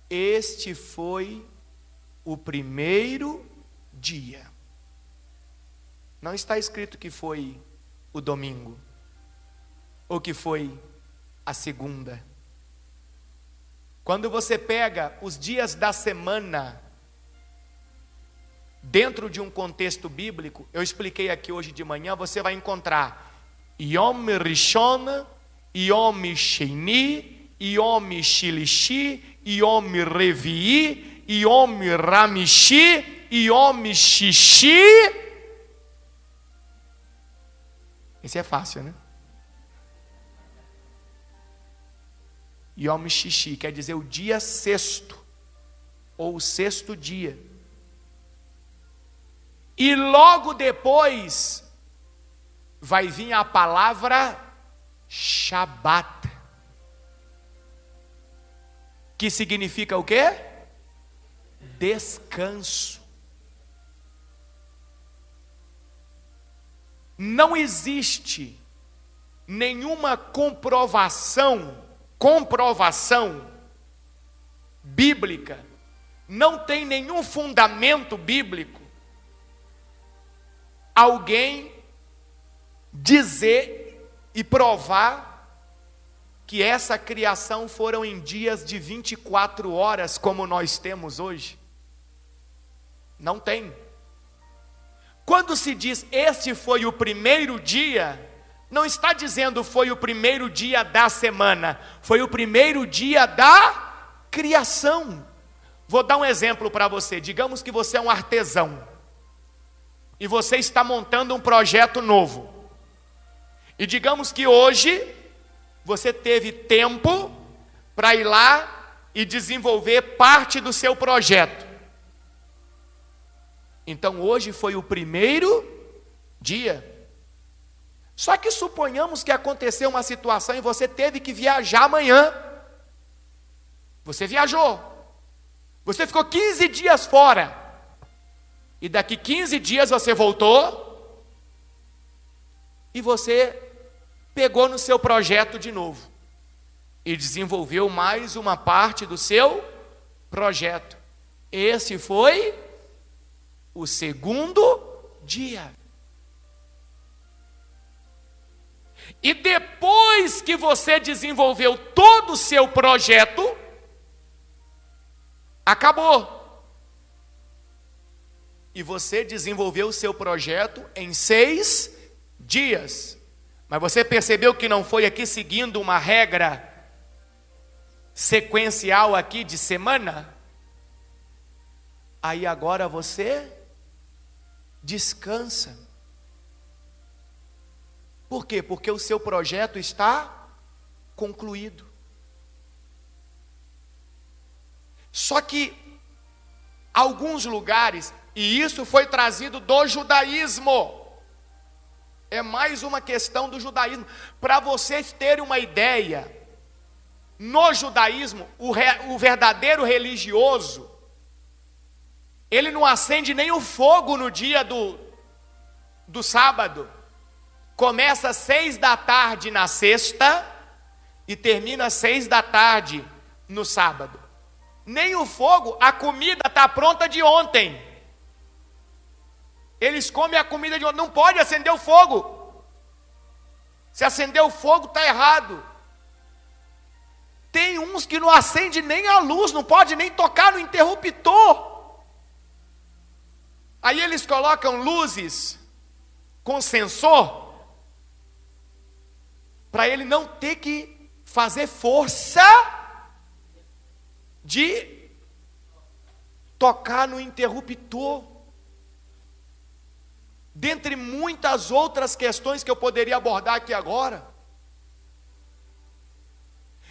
este foi o primeiro dia. Não está escrito que foi o domingo, ou que foi a segunda. Quando você pega os dias da semana, dentro de um contexto bíblico, eu expliquei aqui hoje de manhã, você vai encontrar Yom Rishon, Yom Sheni, Yom Shilishi, Yom Revi'i, Yom Ramishi, Yom Shishi. Esse é fácil, né? Yom Shishi quer dizer o dia sexto, ou o sexto dia. E logo depois vai vir a palavra Shabat, que significa o quê? Descanso. Não existe nenhuma comprovação bíblica, não tem nenhum fundamento bíblico alguém dizer e provar que essa criação foram em dias de 24 horas como nós temos hoje. Não tem. Quando se diz este foi o primeiro dia, não está dizendo foi o primeiro dia da semana, foi o primeiro dia da criação. Vou dar um exemplo para você. Digamos que você é um artesão e você está montando um projeto novo. E digamos que hoje você teve tempo para ir lá e desenvolver parte do seu projeto. Então hoje foi o primeiro dia. Só que suponhamos que aconteceu uma situação e você teve que viajar amanhã. Você viajou. Você ficou 15 dias fora. E daqui 15 dias você voltou. E você pegou no seu projeto de novo. E desenvolveu mais uma parte do seu projeto. Esse foi o segundo dia. E depois que você desenvolveu todo o seu projeto, acabou. E você desenvolveu o seu projeto em 6 dias. Mas você percebeu que não foi aqui seguindo uma regra sequencial aqui de semana? Aí agora você descansa. Por quê? Porque o seu projeto está concluído. Só que alguns lugares, e isso foi trazido do judaísmo, é mais uma questão do judaísmo. Para vocês terem uma ideia, no judaísmo, o verdadeiro religioso, ele não acende nem o fogo no dia do sábado. Começa às 6 da tarde na sexta e termina às 6 da tarde no sábado. Nem o fogo, a comida está pronta de ontem. Eles comem a comida de ontem, não pode acender o fogo. Se acender o fogo está errado. Tem uns que não acende nem a luz, não pode nem tocar no interruptor. Aí eles colocam luzes com sensor, para ele não ter que fazer força de tocar no interruptor. Dentre muitas outras questões que eu poderia abordar aqui agora.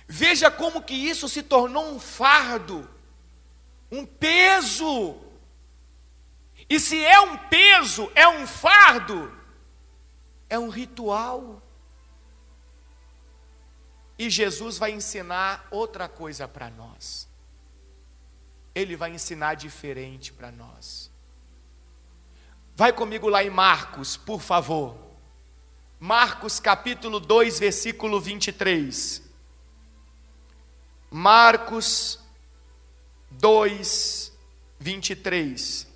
Veja como que isso se tornou um fardo, um peso. E se é um peso, é um fardo, é um ritual. E Jesus vai ensinar outra coisa para nós. Ele vai ensinar diferente para nós. Vai comigo lá em Marcos, por favor. Marcos capítulo 2, versículo 23. Marcos 2, 23.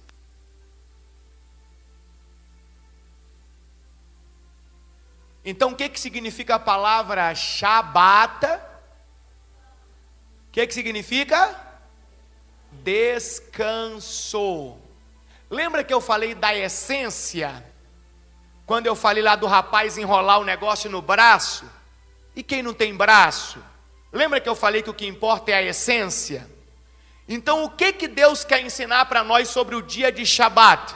Então, o que significa a palavra Shabata? O que significa? Descanso. Lembra que eu falei da essência? Quando eu falei lá do rapaz enrolar o negócio no braço? E quem não tem braço? Lembra que eu falei que o que importa é a essência? Então, o que Deus quer ensinar para nós sobre o dia de Shabat?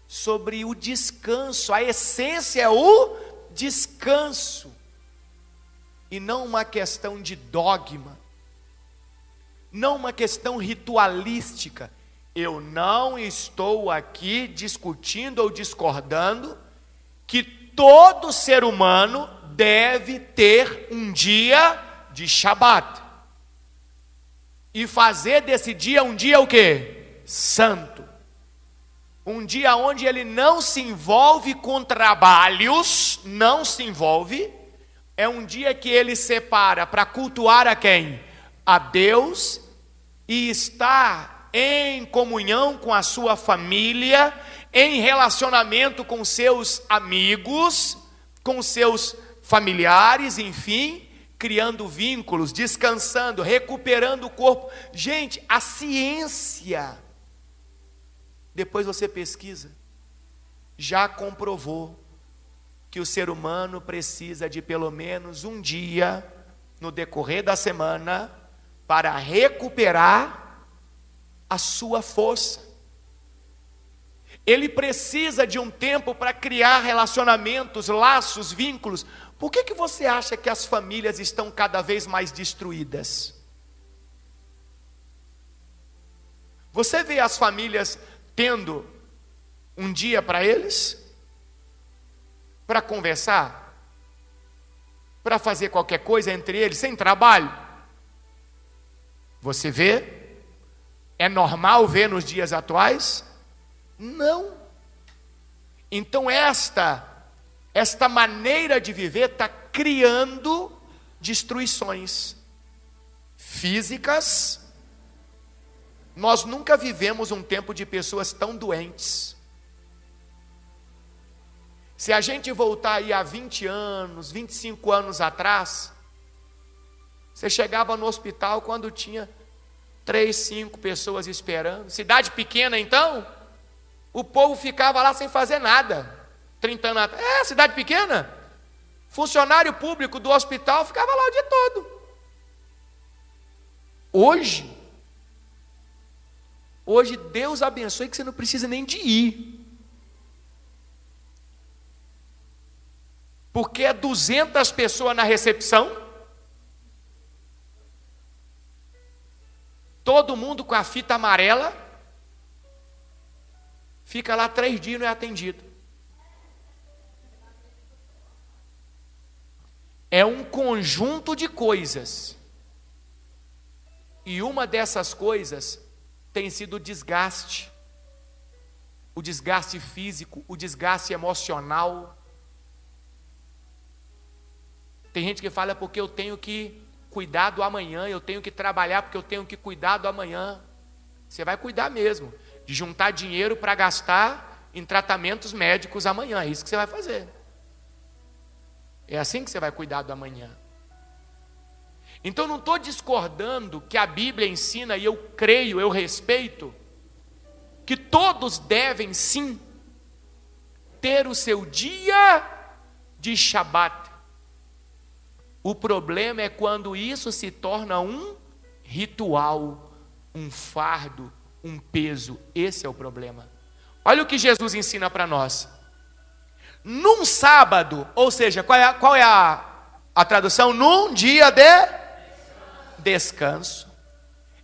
Sobre o descanso. A essência é o descanso, e não uma questão de dogma, não uma questão ritualística. Eu não estou aqui discutindo ou discordando que todo ser humano deve ter um dia de Shabat. E fazer desse dia um dia o quê? Santo. Um dia onde ele não se envolve com trabalhos, não se envolve. É um dia que ele separa para cultuar a quem? A Deus, e estar em comunhão com a sua família, em relacionamento com seus amigos, com seus familiares, enfim, criando vínculos, descansando, recuperando o corpo. Gente, a ciência, depois você pesquisa, já comprovou que o ser humano precisa de pelo menos um dia no decorrer da semana para recuperar a sua força. Ele precisa de um tempo para criar relacionamentos, laços, vínculos. Por que você acha que as famílias estão cada vez mais destruídas? Você vê as famílias tendo um dia para eles? Para conversar? Para fazer qualquer coisa entre eles, sem trabalho? Você vê? É normal ver nos dias atuais? Não. Então esta maneira de viver está criando destruições físicas. Nós nunca vivemos um tempo de pessoas tão doentes. Se a gente voltar aí há 20 anos, 25 anos atrás, você chegava no hospital quando tinha 3, 5 pessoas esperando. Cidade pequena então, o povo ficava lá sem fazer nada. 30 anos atrás, cidade pequena, funcionário público do hospital ficava lá o dia todo. Hoje Deus abençoe que você não precisa nem de ir. Porque é 200 pessoas na recepção, todo mundo com a fita amarela, fica lá 3 dias e não é atendido. É um conjunto de coisas. E uma dessas coisas tem sido o desgaste físico, o desgaste emocional. Tem gente que fala porque eu tenho que cuidar do amanhã, eu tenho que trabalhar porque eu tenho que cuidar do amanhã. Você vai cuidar mesmo, de juntar dinheiro para gastar em tratamentos médicos amanhã, é isso que você vai fazer. É assim que você vai cuidar do amanhã. Então não estou discordando que a Bíblia ensina, e eu creio, eu respeito, que todos devem sim ter o seu dia de Shabat. O problema é quando isso se torna um ritual, um fardo, um peso. Esse é o problema. Olha o que Jesus ensina para nós. Num sábado, ou seja, qual é a tradução? Num dia de descanso.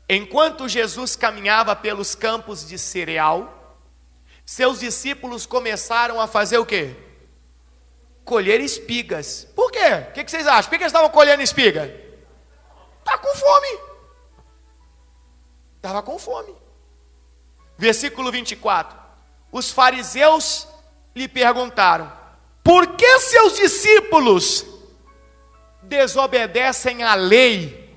Enquanto Jesus caminhava pelos campos de cereal, seus discípulos começaram a fazer o quê? Colher espigas. Por quê? O que vocês acham? Por que eles estavam colhendo espiga? Está com fome. Estava com fome. Versículo 24. Os fariseus lhe perguntaram: por que seus discípulos desobedecem à lei,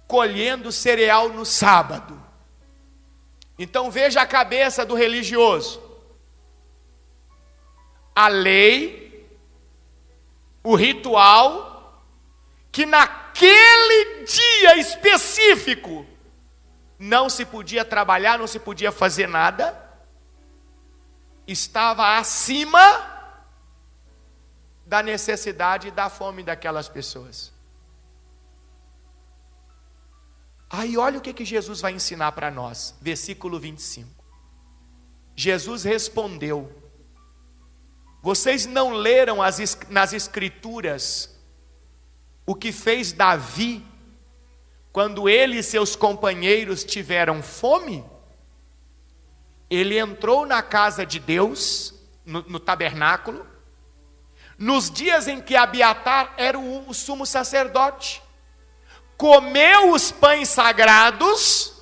colhendo cereal no sábado? Então veja a cabeça do religioso. A lei, o ritual, que naquele dia específico não se podia trabalhar, não se podia fazer nada, estava acima da necessidade e da fome daquelas pessoas. Aí olha o que Jesus vai ensinar para nós, versículo 25. Jesus respondeu: vocês não leram nas escrituras o que fez Davi quando ele e seus companheiros tiveram fome? ele entrou na casa de Deus, no tabernáculo, nos dias em que Abiatar era o sumo sacerdote, comeu os pães sagrados,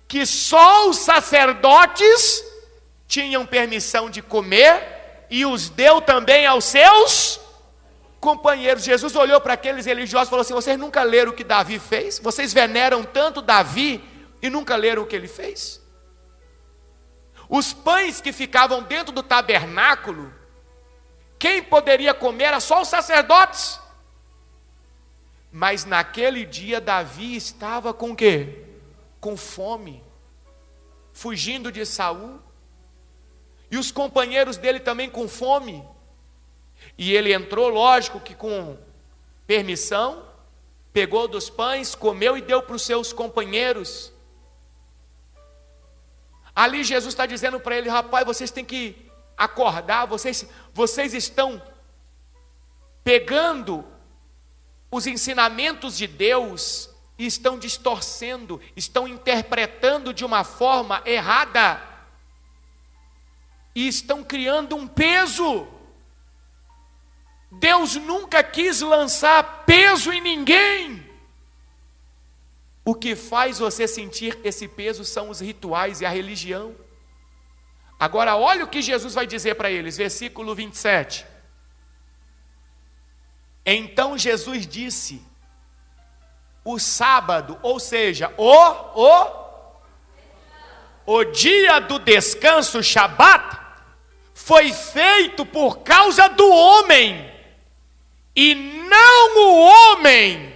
que só os sacerdotes tinham permissão de comer, e os deu também aos seus companheiros. Jesus olhou para aqueles religiosos e falou assim: vocês nunca leram o que Davi fez? Vocês veneram tanto Davi e nunca leram o que ele fez? Os pães que ficavam dentro do tabernáculo, quem poderia comer era só os sacerdotes. Mas naquele dia Davi estava com o quê? Com fome, fugindo de Saul, e os companheiros dele também com fome. E ele entrou, lógico que com permissão, pegou dos pães, comeu e deu para os seus companheiros. Ali Jesus está dizendo para ele: rapaz, vocês têm que acordar, vocês estão pegando os ensinamentos de Deus e estão distorcendo, estão interpretando de uma forma errada, e estão criando um peso. Deus nunca quis lançar peso em ninguém. O que faz você sentir esse peso são os rituais e a religião. Agora olha o que Jesus vai dizer para eles, versículo 27. Então Jesus disse: o sábado, ou seja, o dia do descanso, Shabat, foi feito por causa do homem, e não o homem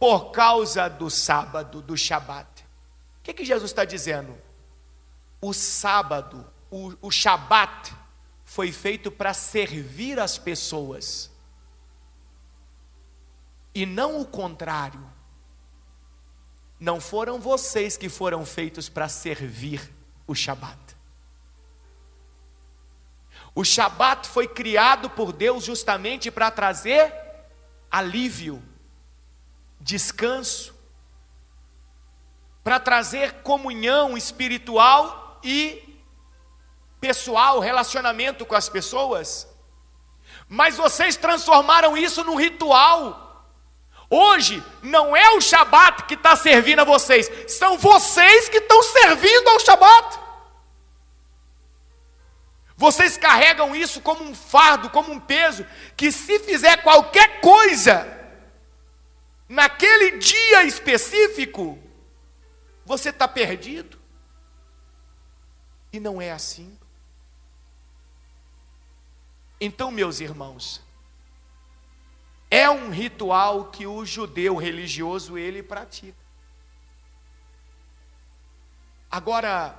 por causa do sábado, do Shabat. O que Jesus está dizendo? O sábado, o Shabat, foi feito para servir as pessoas, e não o contrário. Não foram vocês que foram feitos para servir o Shabat. O Shabat foi criado por Deus justamente para trazer alívio, descanso, para trazer comunhão espiritual e pessoal, relacionamento com as pessoas. Mas vocês transformaram isso num ritual. Hoje não é o Shabat que está servindo a vocês, são vocês que estão servindo ao Shabat. Vocês carregam isso como um fardo, como um peso, que se fizer qualquer coisa naquele dia específico, você está perdido. E não é assim. Então, meus irmãos, é um ritual que o judeu religioso ele pratica. Agora,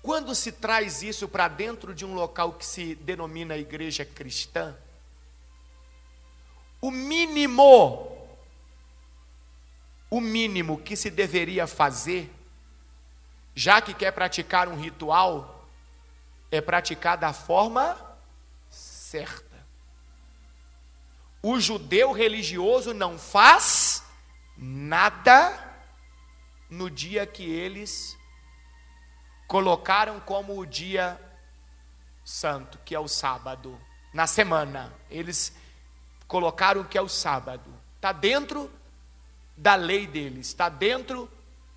quando se traz isso para dentro de um local que se denomina igreja cristã, o mínimo que se deveria fazer, já que quer praticar um ritual, é praticar da forma certa. O judeu religioso não faz nada no dia que eles colocaram como o dia santo, que é o sábado. Na semana, eles colocaram que é o sábado. Está dentro da lei deles, está dentro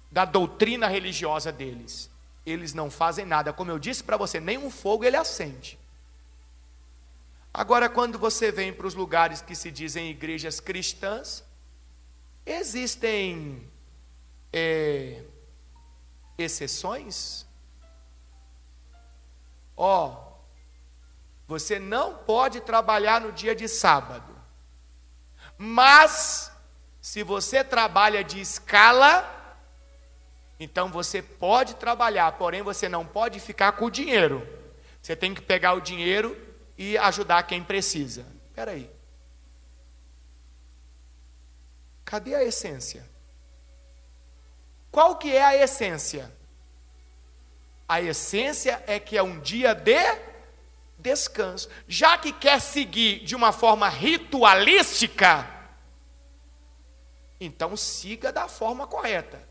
da doutrina religiosa deles. Eles não fazem nada. Como eu disse para você, nem um fogo ele acende. Agora, quando você vem para os lugares que se dizem igrejas cristãs, existem exceções. Você não pode trabalhar no dia de sábado, mas se você trabalha de escala, então você pode trabalhar, porém você não pode ficar com o dinheiro. Você tem que pegar o dinheiro e ajudar quem precisa. Espera aí. Cadê a essência? Qual que é a essência? A essência é que é um dia de descanso. Já que quer seguir de uma forma ritualística, então siga da forma correta.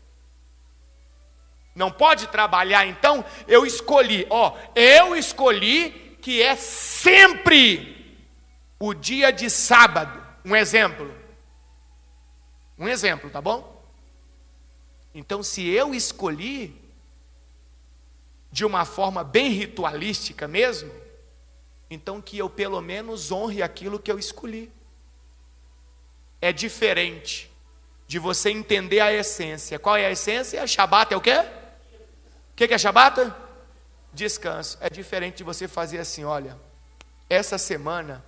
Não pode trabalhar, então eu escolhi que é sempre o dia de sábado. Um exemplo, tá bom? Então, se eu escolhi de uma forma bem ritualística mesmo, então que eu pelo menos honre aquilo que eu escolhi. É diferente de você entender a essência. Qual é a essência? Shabat é o quê? O que é Shabat? Descanso. É diferente de você fazer assim, olha, essa semana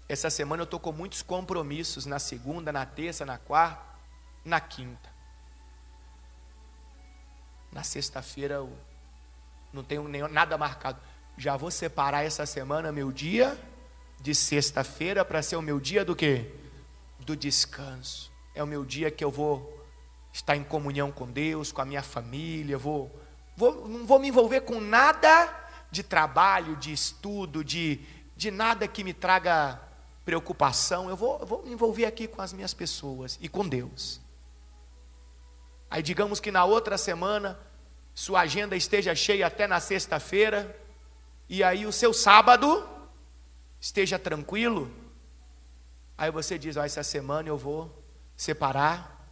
eu estou com muitos compromissos, na segunda, na terça, na quarta, na quinta. Na sexta-feira eu não tenho nada marcado. Já vou separar essa semana, meu dia de sexta-feira, para ser o meu dia do quê? Do descanso. É o meu dia que eu vou estar em comunhão com Deus, com a minha família, não vou me envolver com nada de trabalho, de estudo, de nada que me traga preocupação. Eu vou me envolver aqui com as minhas pessoas e com Deus. Aí digamos que na outra semana, sua agenda esteja cheia até na sexta-feira, e aí o seu sábado esteja tranquilo. Aí você diz, essa semana eu vou separar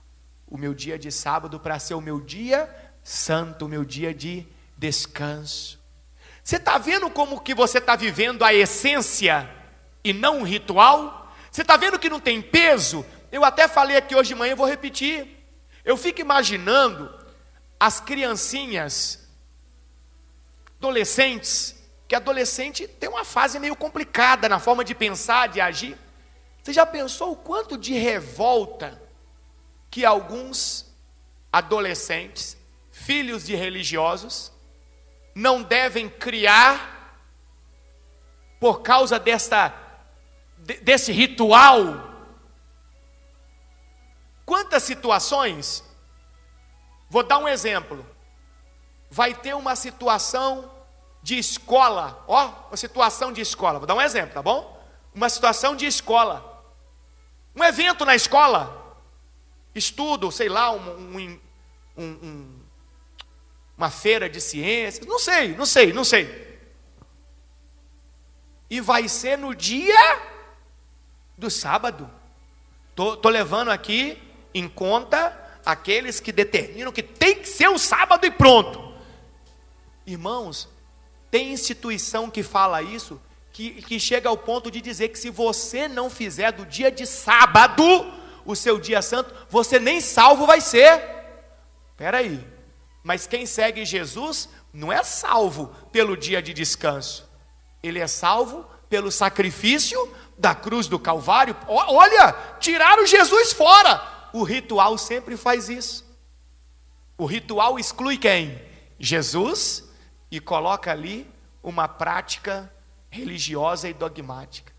o meu dia de sábado para ser o meu dia santo, o meu dia de descanso. Você está vendo como que você está vivendo a essência e não um ritual? Você está vendo que não tem peso? Eu até falei aqui hoje de manhã, eu vou repetir. Eu fico imaginando as criancinhas, adolescentes, que adolescente tem uma fase meio complicada na forma de pensar, de agir. Você já pensou o quanto de revolta que alguns adolescentes, filhos de religiosos, não devem criar por causa desse ritual? Quantas situações? Vou dar um exemplo. Vai ter uma situação de escola, uma situação de escola. Vou dar um exemplo, tá bom? Uma situação de escola. Um evento na escola. Estudo, sei lá, uma feira de ciências. Não sei. E vai ser no dia do sábado. Tô levando aqui em conta aqueles que determinam que tem que ser o sábado e pronto. Irmãos, tem instituição que fala isso, que chega ao ponto de dizer que se você não fizer do dia de sábado o seu dia santo, você nem salvo vai ser. Espera aí, mas quem segue Jesus não é salvo pelo dia de descanso. Ele é salvo pelo sacrifício da cruz do Calvário. Olha, tiraram Jesus fora. O ritual sempre faz isso. O ritual exclui quem? Jesus, e coloca ali uma prática religiosa e dogmática.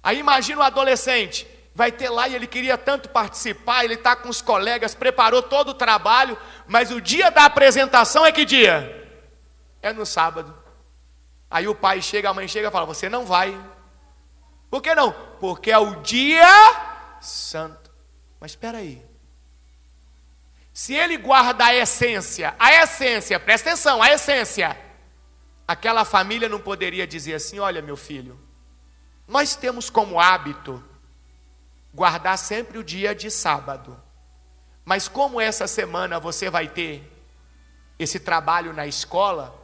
Aí imagina o adolescente, vai ter lá e ele queria tanto participar, ele está com os colegas, preparou todo o trabalho, mas o dia da apresentação é que dia? É no sábado. Aí o pai chega, a mãe chega e fala, você não vai. Por que não? Porque é o dia santo. Mas espera aí. Se ele guarda a essência, presta atenção, a essência, aquela família não poderia dizer assim, olha meu filho, nós temos como hábito guardar sempre o dia de sábado, mas como essa semana você vai ter esse trabalho na escola,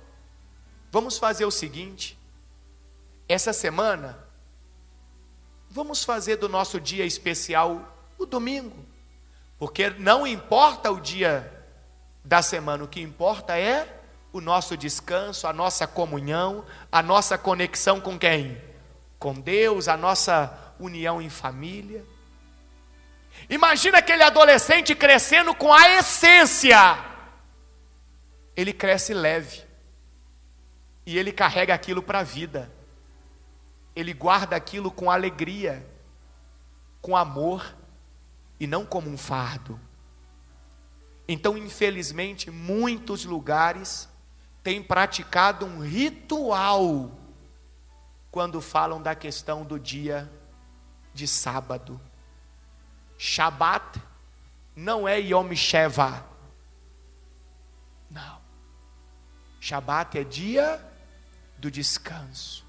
vamos fazer o seguinte, essa semana, vamos fazer do nosso dia especial o domingo, porque não importa o dia da semana, o que importa é o nosso descanso, a nossa comunhão, a nossa conexão com quem? Com Deus, a nossa união em família. Imagina aquele adolescente crescendo com a essência. Ele cresce leve. E ele carrega aquilo para a vida. Ele guarda aquilo com alegria, com amor, e não como um fardo. Então, infelizmente, muitos lugares têm praticado um ritual quando falam da questão do dia de sábado. Shabat não é Yom Sheva. Não. Shabat é dia do descanso.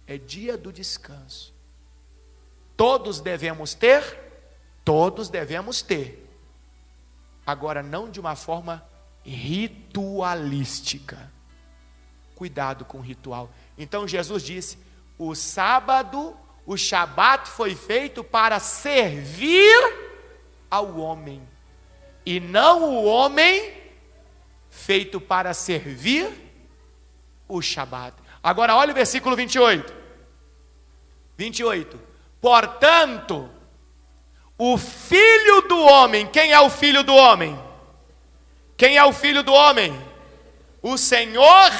É dia do descanso. Todos devemos ter? Todos devemos ter. Agora, não de uma forma ritualística. Cuidado com o ritual. Então Jesus disse: o sábado, o Shabat foi feito para servir ao homem, e não o homem feito para servir o Shabat. Agora olha o versículo 28. 28. Portanto, o Filho do Homem, quem é o Filho do Homem? Quem é o Filho do Homem? O Senhor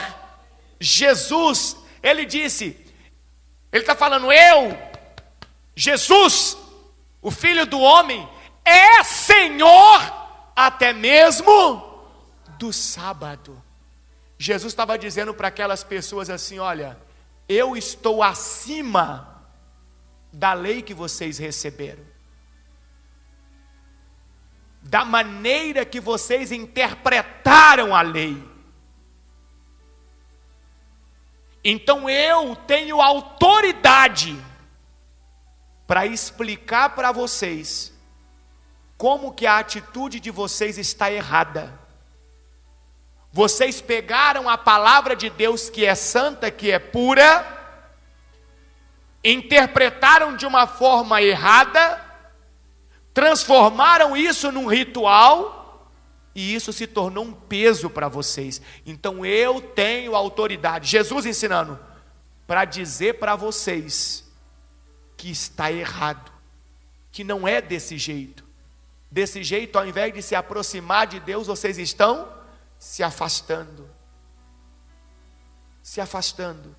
Jesus. Ele disse, ele está falando, Jesus, o Filho do Homem, é Senhor até mesmo do sábado. Jesus estava dizendo para aquelas pessoas assim: olha, eu estou acima da lei que vocês receberam, da maneira que vocês interpretaram a lei. Então eu tenho autoridade para explicar para vocês como que a atitude de vocês está errada. Vocês pegaram a palavra de Deus, que é santa, que é pura, interpretaram de uma forma errada, transformaram isso num ritual, e isso se tornou um peso para vocês. Então eu tenho autoridade, Jesus ensinando, para dizer para vocês que está errado, que não é desse jeito. Desse jeito, ao invés de se aproximar de Deus, vocês estão se afastando. Se afastando.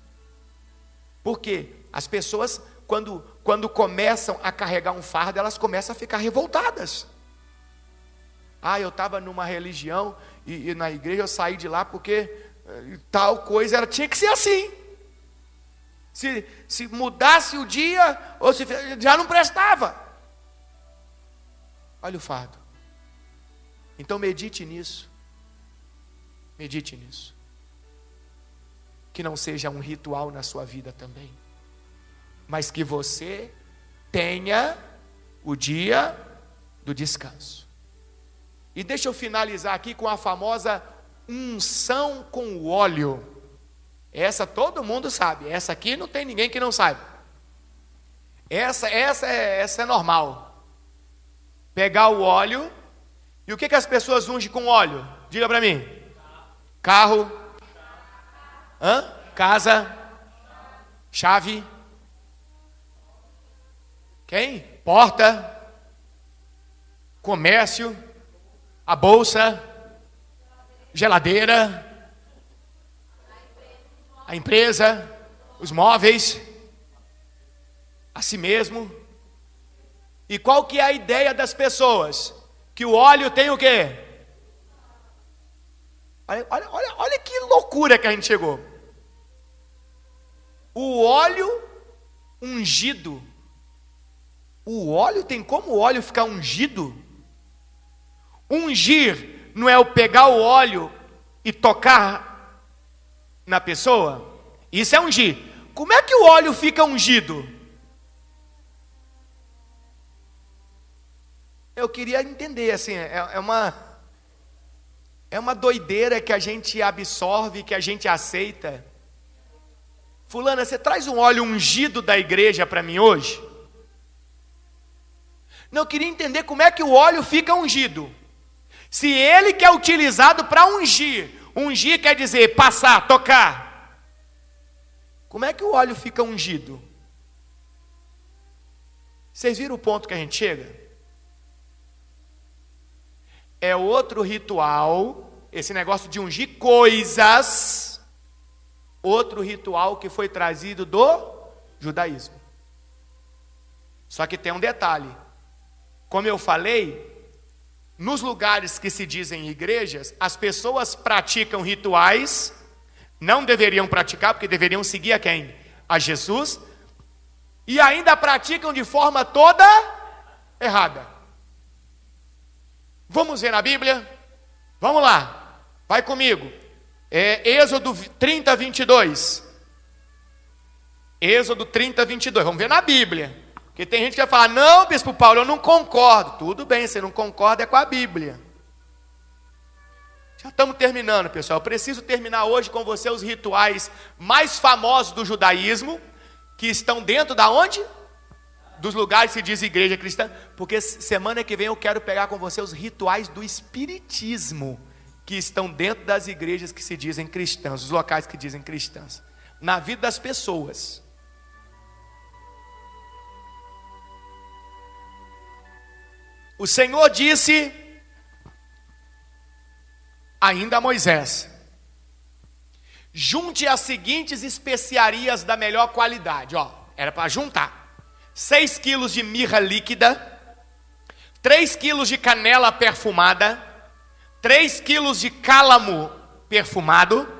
Por quê? As pessoas, quando começam a carregar um fardo, elas começam a ficar revoltadas. Eu estava numa religião e na igreja eu saí de lá porque tal coisa tinha que ser assim. Se mudasse o dia, ou se já não prestava. Olha o fardo. Então medite nisso. Medite nisso. Que não seja um ritual na sua vida também, mas que você tenha o dia do descanso. E deixa eu finalizar aqui com a famosa unção com o óleo. Essa todo mundo sabe. Essa aqui não tem ninguém que não saiba. Essa é normal. Pegar o óleo. E o que as pessoas ungem com óleo? Diga para mim. Carro. Casa. Chave. Quem? Porta. Comércio. A bolsa, geladeira, a empresa, os móveis, a si mesmo. E qual que é a ideia das pessoas? Que o óleo tem o quê? Olha que loucura que a gente chegou. O óleo ungido. O óleo tem como o óleo ficar ungido? Ungir não é eu pegar o óleo e tocar na pessoa? Isso é ungir. Como é que o óleo fica ungido? Eu queria entender, assim, é uma doideira que a gente absorve, que a gente aceita. Fulana, você traz um óleo ungido da igreja para mim hoje? Não, eu queria entender como é que o óleo fica ungido. Se ele que é utilizado para ungir, ungir quer dizer passar, tocar. Como é que o óleo fica ungido? Vocês viram o ponto que a gente chega? É outro ritual, esse negócio de ungir coisas, outro ritual que foi trazido do judaísmo. Só que tem um detalhe. Como eu falei, nos lugares que se dizem igrejas, as pessoas praticam rituais, não deveriam praticar, porque deveriam seguir a quem? A Jesus, e ainda praticam de forma toda errada. Vamos ver na Bíblia? Vamos lá, vai comigo. Êxodo 30, 22. Êxodo 30, 22. Vamos ver na Bíblia. Porque tem gente que vai falar, não, bispo Paulo, eu não concordo. Tudo bem, você não concorda, é com a Bíblia. Já estamos terminando, pessoal. Eu preciso terminar hoje com você os rituais mais famosos do judaísmo, que estão dentro da onde? Dos lugares que se diz igreja cristã. Porque semana que vem eu quero pegar com você os rituais do espiritismo, que estão dentro das igrejas que se dizem cristãs, os locais que dizem cristãs, na vida das pessoas. O Senhor disse ainda a Moisés: junte as seguintes especiarias da melhor qualidade. Era para juntar 6 quilos de mirra líquida, 3 quilos de canela perfumada, 3 quilos de cálamo perfumado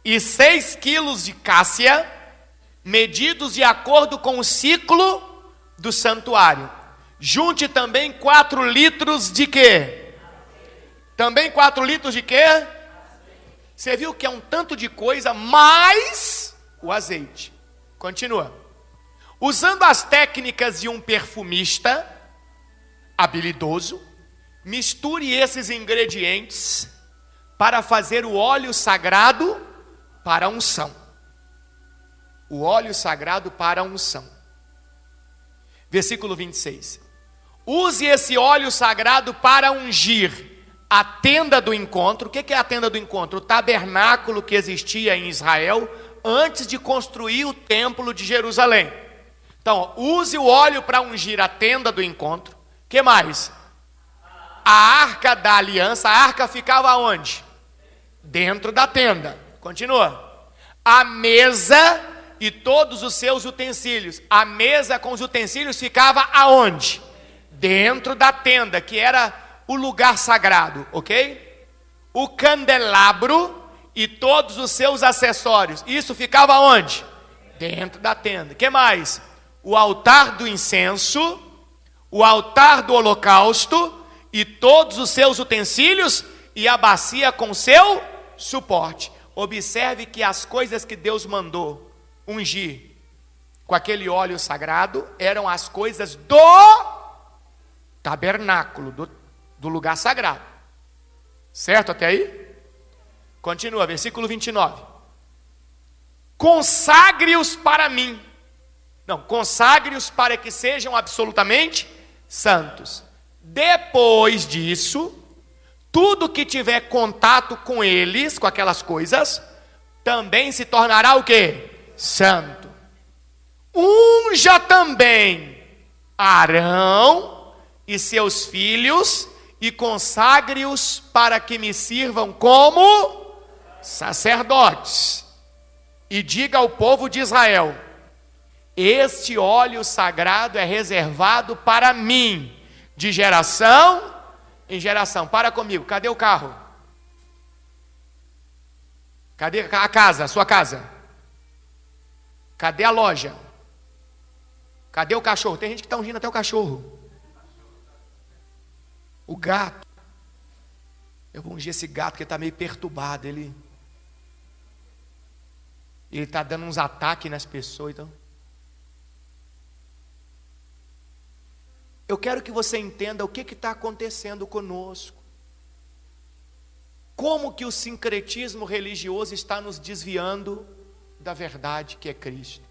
e 6 quilos de cássia, medidos de acordo com o ciclo do santuário. Junte também 4 litros de quê? Também 4 litros de quê? Você viu que é um tanto de coisa, mais o azeite. Continua. Usando as técnicas de um perfumista habilidoso, misture esses ingredientes para fazer o óleo sagrado para a unção. O óleo sagrado para a unção. Versículo 26. Use esse óleo sagrado para ungir a tenda do encontro. O que é a tenda do encontro? O tabernáculo que existia em Israel antes de construir o templo de Jerusalém. Então, use o óleo para ungir a tenda do encontro. O que mais? A arca da aliança. A arca ficava onde? Dentro da tenda. Continua. A mesa e todos os seus utensílios. A mesa com os utensílios ficava aonde? Dentro da tenda, que era o lugar sagrado, ok? O candelabro e todos os seus acessórios. Isso ficava onde? Dentro da tenda. O que mais? O altar do incenso, o altar do holocausto e todos os seus utensílios e a bacia com seu suporte. Observe que as coisas que Deus mandou ungir com aquele óleo sagrado eram as coisas do tabernáculo, do lugar sagrado. Certo até aí? Continua, versículo 29. Consagre-os para mim. Não, consagre-os para que sejam absolutamente santos. Depois disso, tudo que tiver contato com eles, com aquelas coisas, também se tornará o quê? Santo. Unja também Arão e seus filhos e consagre-os para que me sirvam como sacerdotes. E diga ao povo de Israel: este óleo sagrado é reservado para mim, de geração em geração. Para comigo, cadê o carro? Cadê a casa, a sua casa? Cadê a loja? Cadê o cachorro? Tem gente que está ungindo até o cachorro. O gato. Eu vou ungir esse gato que está meio perturbado. Ele está dando uns ataques nas pessoas. Então, eu quero que você entenda o que está acontecendo conosco. Como que o sincretismo religioso está nos desviando da verdade que é Cristo.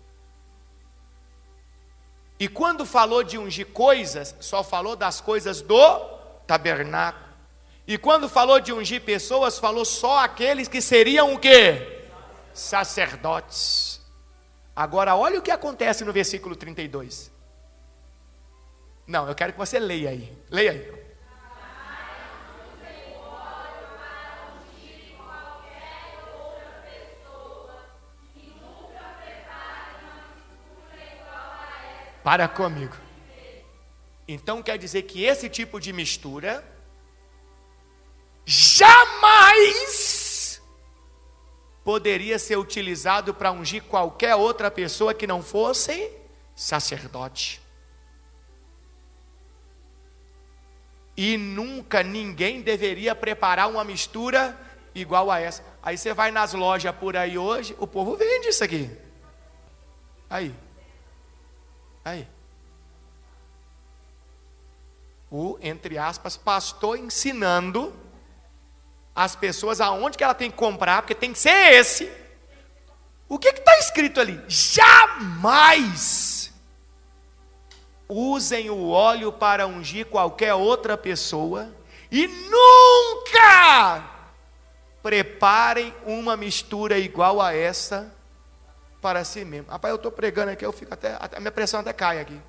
E quando falou de ungir coisas, só falou das coisas do tabernáculo. E quando falou de ungir pessoas, falou só aqueles que seriam o quê? Sacerdotes. Agora, olha o que acontece no versículo 32. Não, eu quero que você leia aí. Leia aí. Para comigo. Então quer dizer que esse tipo de mistura jamais poderia ser utilizado para ungir qualquer outra pessoa que não fosse sacerdote. E nunca ninguém deveria preparar uma mistura igual a essa. Aí você vai nas lojas por aí hoje, o povo vende isso aqui. Aí. O, entre aspas, pastor ensinando as pessoas aonde que ela tem que comprar, porque tem que ser esse. O que está escrito ali? Jamais usem o óleo para ungir qualquer outra pessoa e nunca preparem uma mistura igual a essa para si mesmo. Rapaz, eu estou pregando aqui, eu fico até a minha pressão até cai aqui.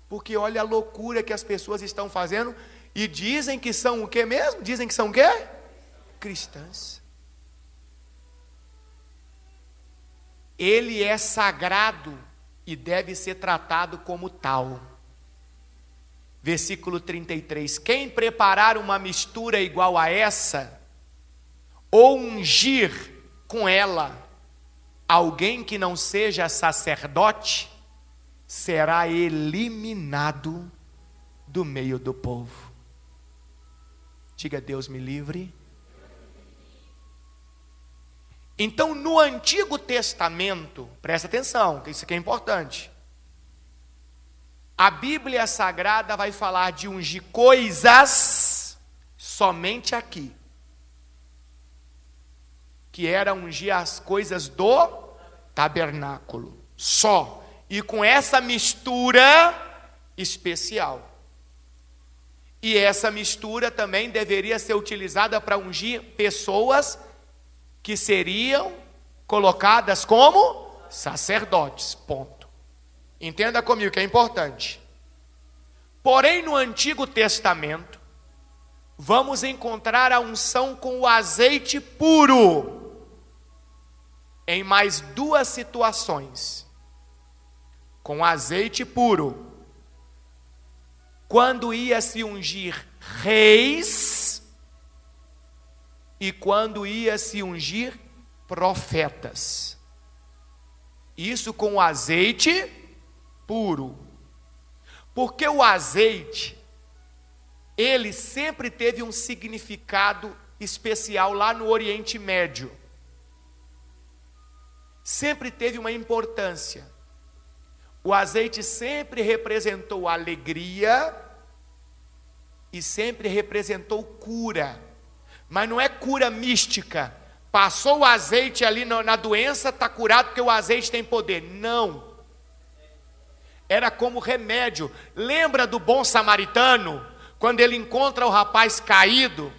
Porque olha a loucura que as pessoas estão fazendo e dizem que são o que mesmo? Dizem que são o quê? Cristãs. Ele é sagrado e deve ser tratado como tal. Versículo 33. Quem preparar uma mistura igual a essa, ou ungir com ela alguém que não seja sacerdote, será eliminado do meio do povo. Diga: Deus me livre. Então, no Antigo Testamento, presta atenção, que isso aqui é importante. A Bíblia Sagrada vai falar de ungir coisas somente aqui. Que era ungir as coisas do tabernáculo, só. E com essa mistura especial. E essa mistura também deveria ser utilizada para ungir pessoas que seriam colocadas como sacerdotes, ponto. Entenda comigo que é importante. Porém, no Antigo Testamento, vamos encontrar a unção com o azeite puro, em mais duas situações. Com azeite puro, quando ia se ungir reis, e quando ia se ungir profetas. Isso com o azeite puro. Porque o azeite, ele sempre teve um significado especial lá no Oriente Médio. Sempre teve uma importância. O azeite sempre representou alegria e sempre representou cura. Mas não é cura mística. Passou o azeite ali na doença, está curado porque o azeite tem poder. Não. Era como remédio. Lembra do bom samaritano? Quando ele encontra o rapaz caído,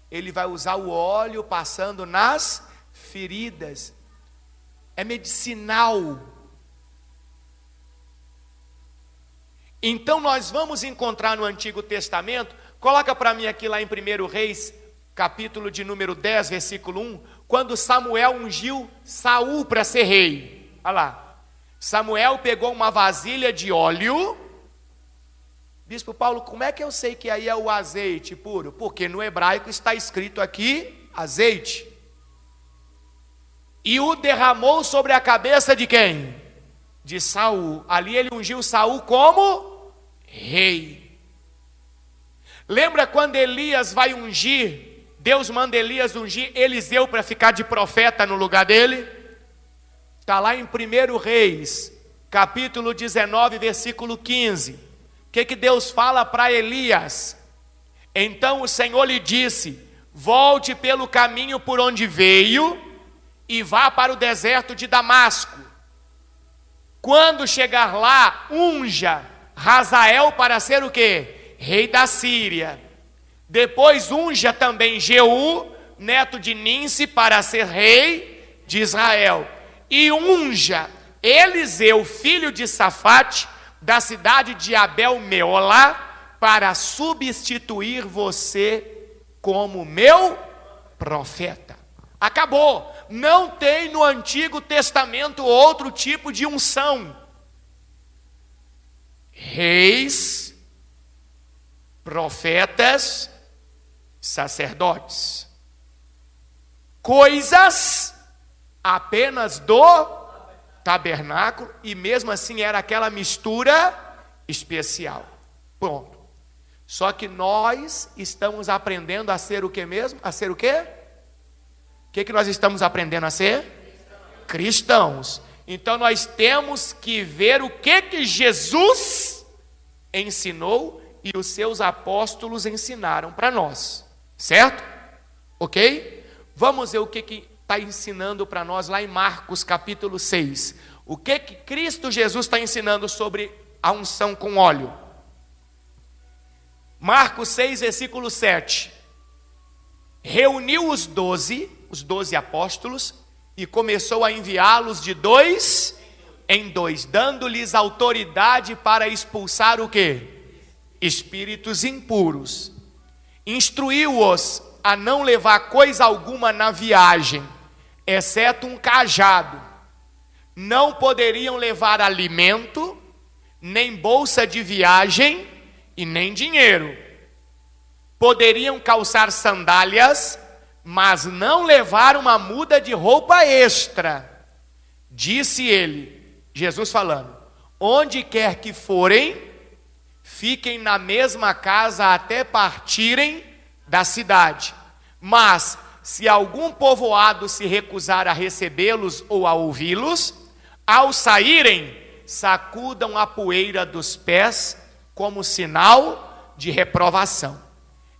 ele vai usar o óleo passando nas feridas. É medicinal. Então nós vamos encontrar no Antigo Testamento, coloca para mim aqui lá em 1 Reis, capítulo de número 10, versículo 1, quando Samuel ungiu Saul para ser rei. Olha lá. Samuel pegou uma vasilha de óleo. Bispo Paulo, como é que eu sei que aí é o azeite puro? Porque no hebraico está escrito aqui, azeite. E o derramou sobre a cabeça de quem? De Saul. Ali ele ungiu Saul como rei. Lembra quando Elias vai ungir? Deus manda Elias ungir Eliseu para ficar de profeta no lugar dele. Está lá em 1 Reis, capítulo 19, versículo 15. O que Deus fala para Elias? Então o Senhor lhe disse: volte pelo caminho por onde veio e vá para o deserto de Damasco. Quando chegar lá, unja Hazael para ser o quê? Rei da Síria. Depois unja também Jeú, neto de Ninsi, para ser rei de Israel. E unja Eliseu, filho de Safate, da cidade de Abel-Meolá, para substituir você como meu profeta. Acabou. Não tem no Antigo Testamento outro tipo de unção. Reis, profetas, sacerdotes. Coisas apenas do tabernáculo, e mesmo assim era aquela mistura especial. Pronto. Só que nós estamos aprendendo a ser o que mesmo? A ser o quê? O que nós estamos aprendendo a ser? Cristãos. Então nós temos que ver o que Jesus ensinou e os seus apóstolos ensinaram para nós. Certo? Ok? Vamos ver o que está ensinando para nós lá em Marcos capítulo 6. O que Cristo Jesus está ensinando sobre a unção com óleo? Marcos 6, versículo 7. Reuniu os 12 apóstolos, e começou a enviá-los de 2 em 2, dando-lhes autoridade para expulsar o quê? Espíritos impuros. Instruiu-os a não levar coisa alguma na viagem, exceto um cajado. Não poderiam levar alimento, nem bolsa de viagem e nem dinheiro. Poderiam calçar sandálias, mas não levar uma muda de roupa extra. Disse ele, Jesus falando: onde quer que forem, fiquem na mesma casa até partirem da cidade. Mas se algum povoado se recusar a recebê-los ou a ouvi-los, ao saírem, sacudam a poeira dos pés como sinal de reprovação.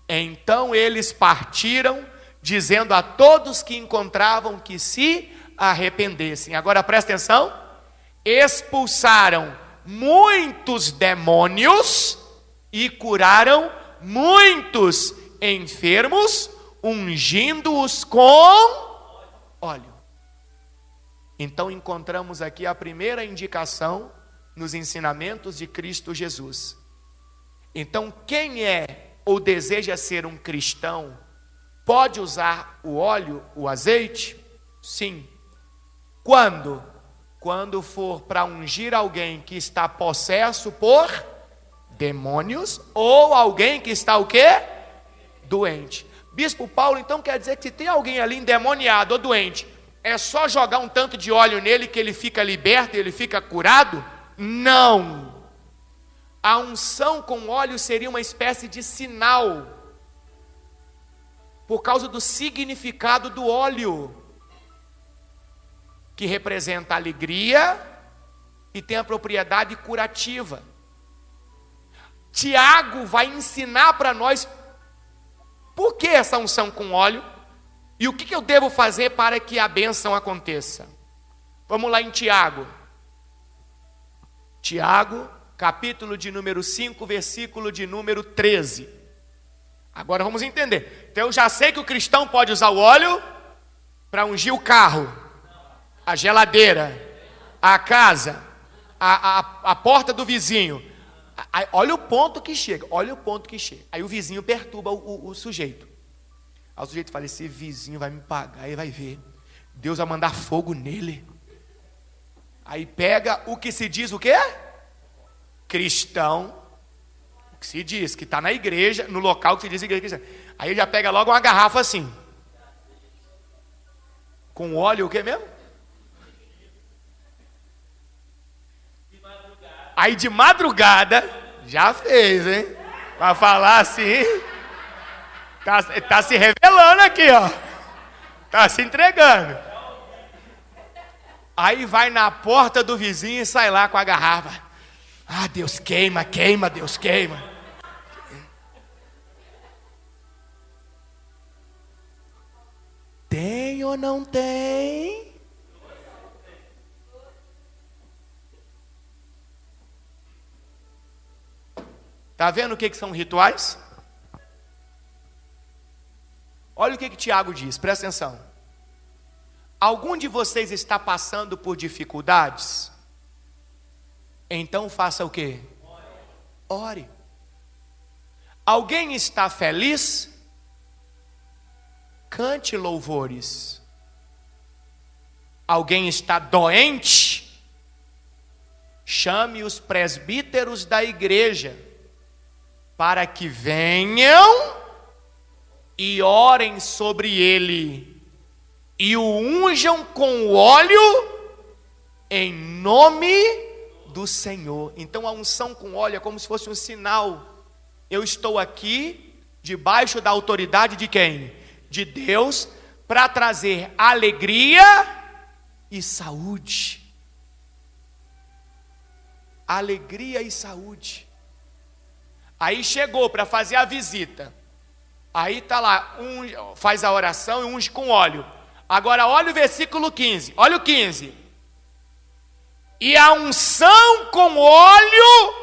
Então eles partiram, dizendo a todos que encontravam que se arrependessem. Agora presta atenção. Expulsaram muitos demônios e curaram muitos enfermos, ungindo-os com óleo. Então encontramos aqui a primeira indicação nos ensinamentos de Cristo Jesus. Então quem é ou deseja ser um cristão pode usar o óleo, o azeite? Sim. Quando? Quando for para ungir alguém que está possesso por demônios, ou alguém que está o quê? Doente. Bispo Paulo, então quer dizer que se tem alguém ali endemoniado ou doente, é só jogar um tanto de óleo nele que ele fica liberto, ele fica curado? Não. A unção com óleo seria uma espécie de sinal, por causa do significado do óleo, que representa alegria e tem a propriedade curativa. Tiago vai ensinar para nós por que essa unção com óleo e o que eu devo fazer para que a bênção aconteça. Vamos lá em Tiago. Tiago, capítulo de número 5, versículo de número 13. Agora vamos entender. Então eu já sei que o cristão pode usar o óleo para ungir o carro, a geladeira, a casa, a porta do vizinho. Olha o ponto que chega, olha o ponto que chega. Aí o vizinho perturba o sujeito. Aí o sujeito fala: esse vizinho vai me pagar, aí vai ver. Deus vai mandar fogo nele. Aí pega o que se diz o quê? Cristão. O que se diz, que está na igreja, no local que se diz igreja cristã. Aí ele já pega logo uma garrafa assim. Com óleo o quê mesmo? Aí de madrugada, já fez, hein? Para falar assim, tá se revelando aqui, ó. Tá se entregando. Aí vai na porta do vizinho e sai lá com a garrafa. Ah, Deus queima, queima, Deus queima. Tem ou não tem? Está vendo o que são rituais? Olha o que Tiago diz, presta atenção. Algum de vocês está passando por dificuldades? Então faça o quê? Ore. Alguém está feliz? Cante louvores. Alguém está doente? Chame os presbíteros da igreja, para que venham e orem sobre ele, e o unjam com o óleo, em nome do Senhor. Então a unção com óleo é como se fosse um sinal Eu estou aqui debaixo da autoridade de quem? De Deus, para trazer alegria e saúde. Alegria e saúde. Aí chegou para fazer a visita. Aí está lá, faz a oração e unge com óleo. Agora olha o versículo 15. Olha o 15. E a unção com óleo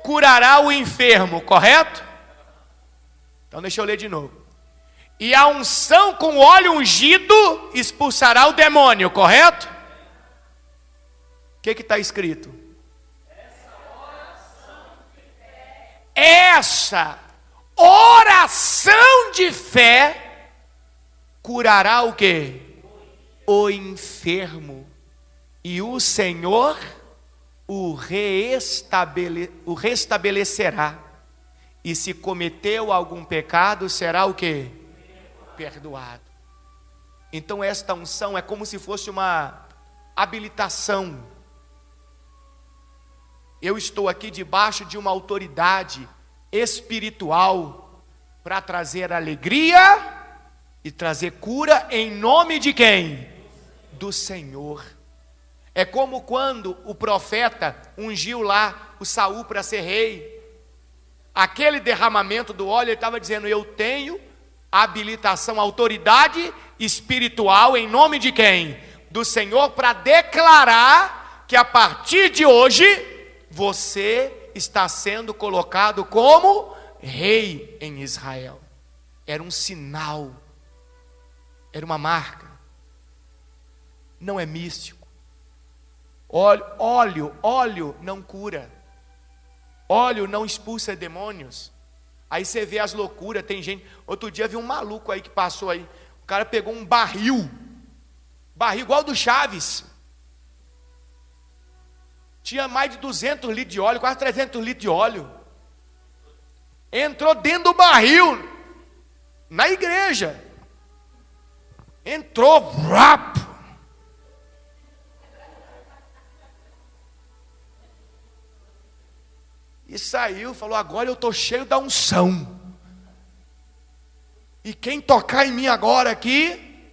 curará o enfermo, correto? Então deixa eu ler de novo. E a unção com óleo ungido expulsará o demônio, correto? O que está escrito? Essa oração de fé curará o quê? O enfermo. E o Senhor o restabelecerá. E se cometeu algum pecado, será o quê? Perdoado. Então esta unção é como se fosse uma habilitação. Eu estou aqui debaixo de uma autoridade espiritual para trazer alegria e trazer cura em nome de quem? Do Senhor. É como quando o profeta ungiu lá o Saul para ser rei. Aquele derramamento do óleo, ele estava dizendo: eu tenho habilitação, autoridade espiritual em nome de quem? Do Senhor, para declarar que a partir de hoje você está sendo colocado como rei em Israel. Era um sinal, era uma marca. Não é místico. Óleo não cura. Óleo não expulsa demônios. Aí você vê as loucuras, tem gente. Outro dia vi um maluco aí que passou aí. O cara pegou um barril igual do Chaves. Tinha mais de 200 litros de óleo, quase 300 litros de óleo. Entrou dentro do barril, na igreja. Entrou, rap. E saiu, falou: agora eu estou cheio da unção. E quem tocar em mim agora aqui,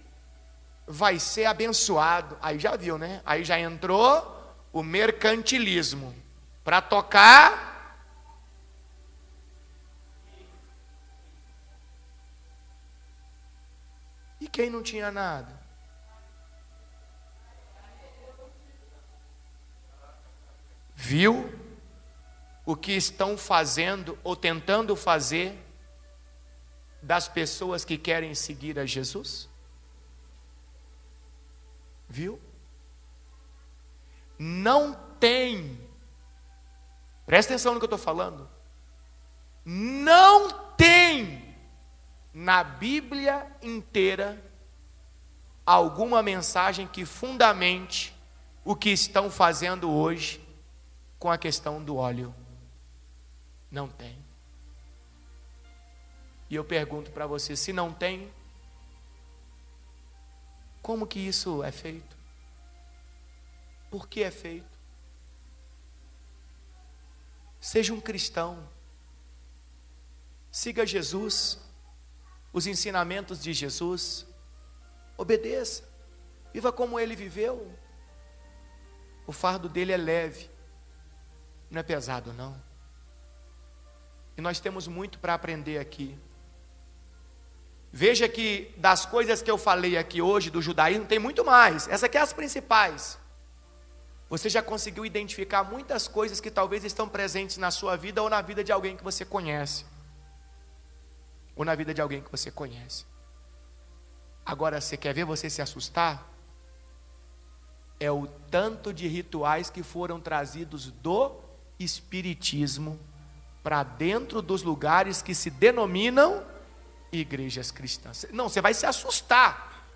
vai ser abençoado. Aí já viu, né? Aí já entrou o mercantilismo. Para tocar. E quem não tinha nada? Viu o que estão fazendo ou tentando fazer das pessoas que querem seguir a Jesus? Viu? Não tem, presta atenção no que eu estou falando, não tem na Bíblia inteira alguma mensagem que fundamente o que estão fazendo hoje com a questão do óleo. Não tem. E eu pergunto para você, se não tem, como que isso é feito? Por que é feito? Seja um cristão. Siga Jesus, os ensinamentos de Jesus. Obedeça. Viva como ele viveu. O fardo dele é leve. Não é pesado, não. E nós temos muito para aprender aqui. Veja que das coisas que eu falei aqui hoje do judaísmo, tem muito mais. Essas aqui são as principais. Você já conseguiu identificar muitas coisas que talvez estão presentes na sua vida ou na vida de alguém que você conhece. Ou na vida de alguém que você conhece. Agora, você quer ver você se assustar? É o tanto de rituais que foram trazidos do espiritismo para dentro dos lugares que se denominam igrejas cristãs. Não, você vai se assustar.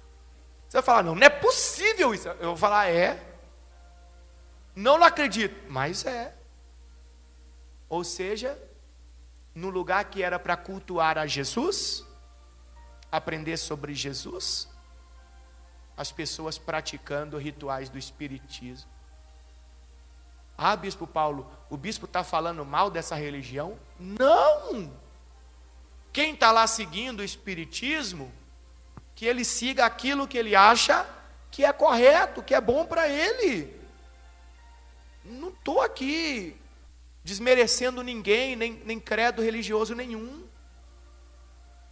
Você vai falar: não é possível isso. Eu vou falar: é. Não acredito, mas é. Ou seja, no lugar que era para cultuar a Jesus, aprender sobre Jesus, as pessoas praticando rituais do espiritismo. Ah, bispo Paulo, o bispo está falando mal dessa religião? Não! quem está lá seguindo o espiritismo, que ele siga aquilo que ele acha que é correto, que é bom para ele. Não estou aqui desmerecendo ninguém, nem credo religioso nenhum.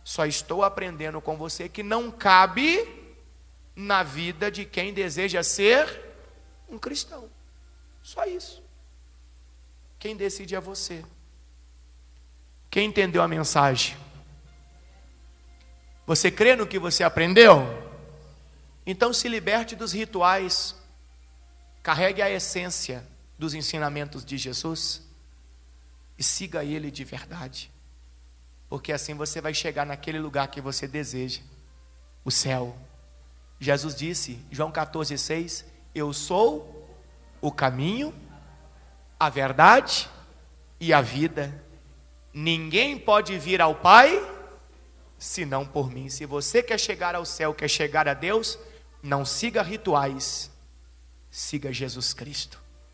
Só estou aprendendo com você que não cabe na vida de quem deseja ser um cristão. Só isso. Quem decide é você. Quem entendeu a mensagem? Você crê no que você aprendeu? Então se liberte dos rituais. Carregue a essência dos ensinamentos de Jesus e siga ele de verdade. Porque assim você vai chegar naquele lugar que você deseja, o céu. Jesus disse, João 14,6, eu sou o caminho, a verdade e a vida. Ninguém pode vir ao Pai senão por mim. Se você quer chegar ao céu, quer chegar a Deus, não siga rituais, siga Jesus Cristo.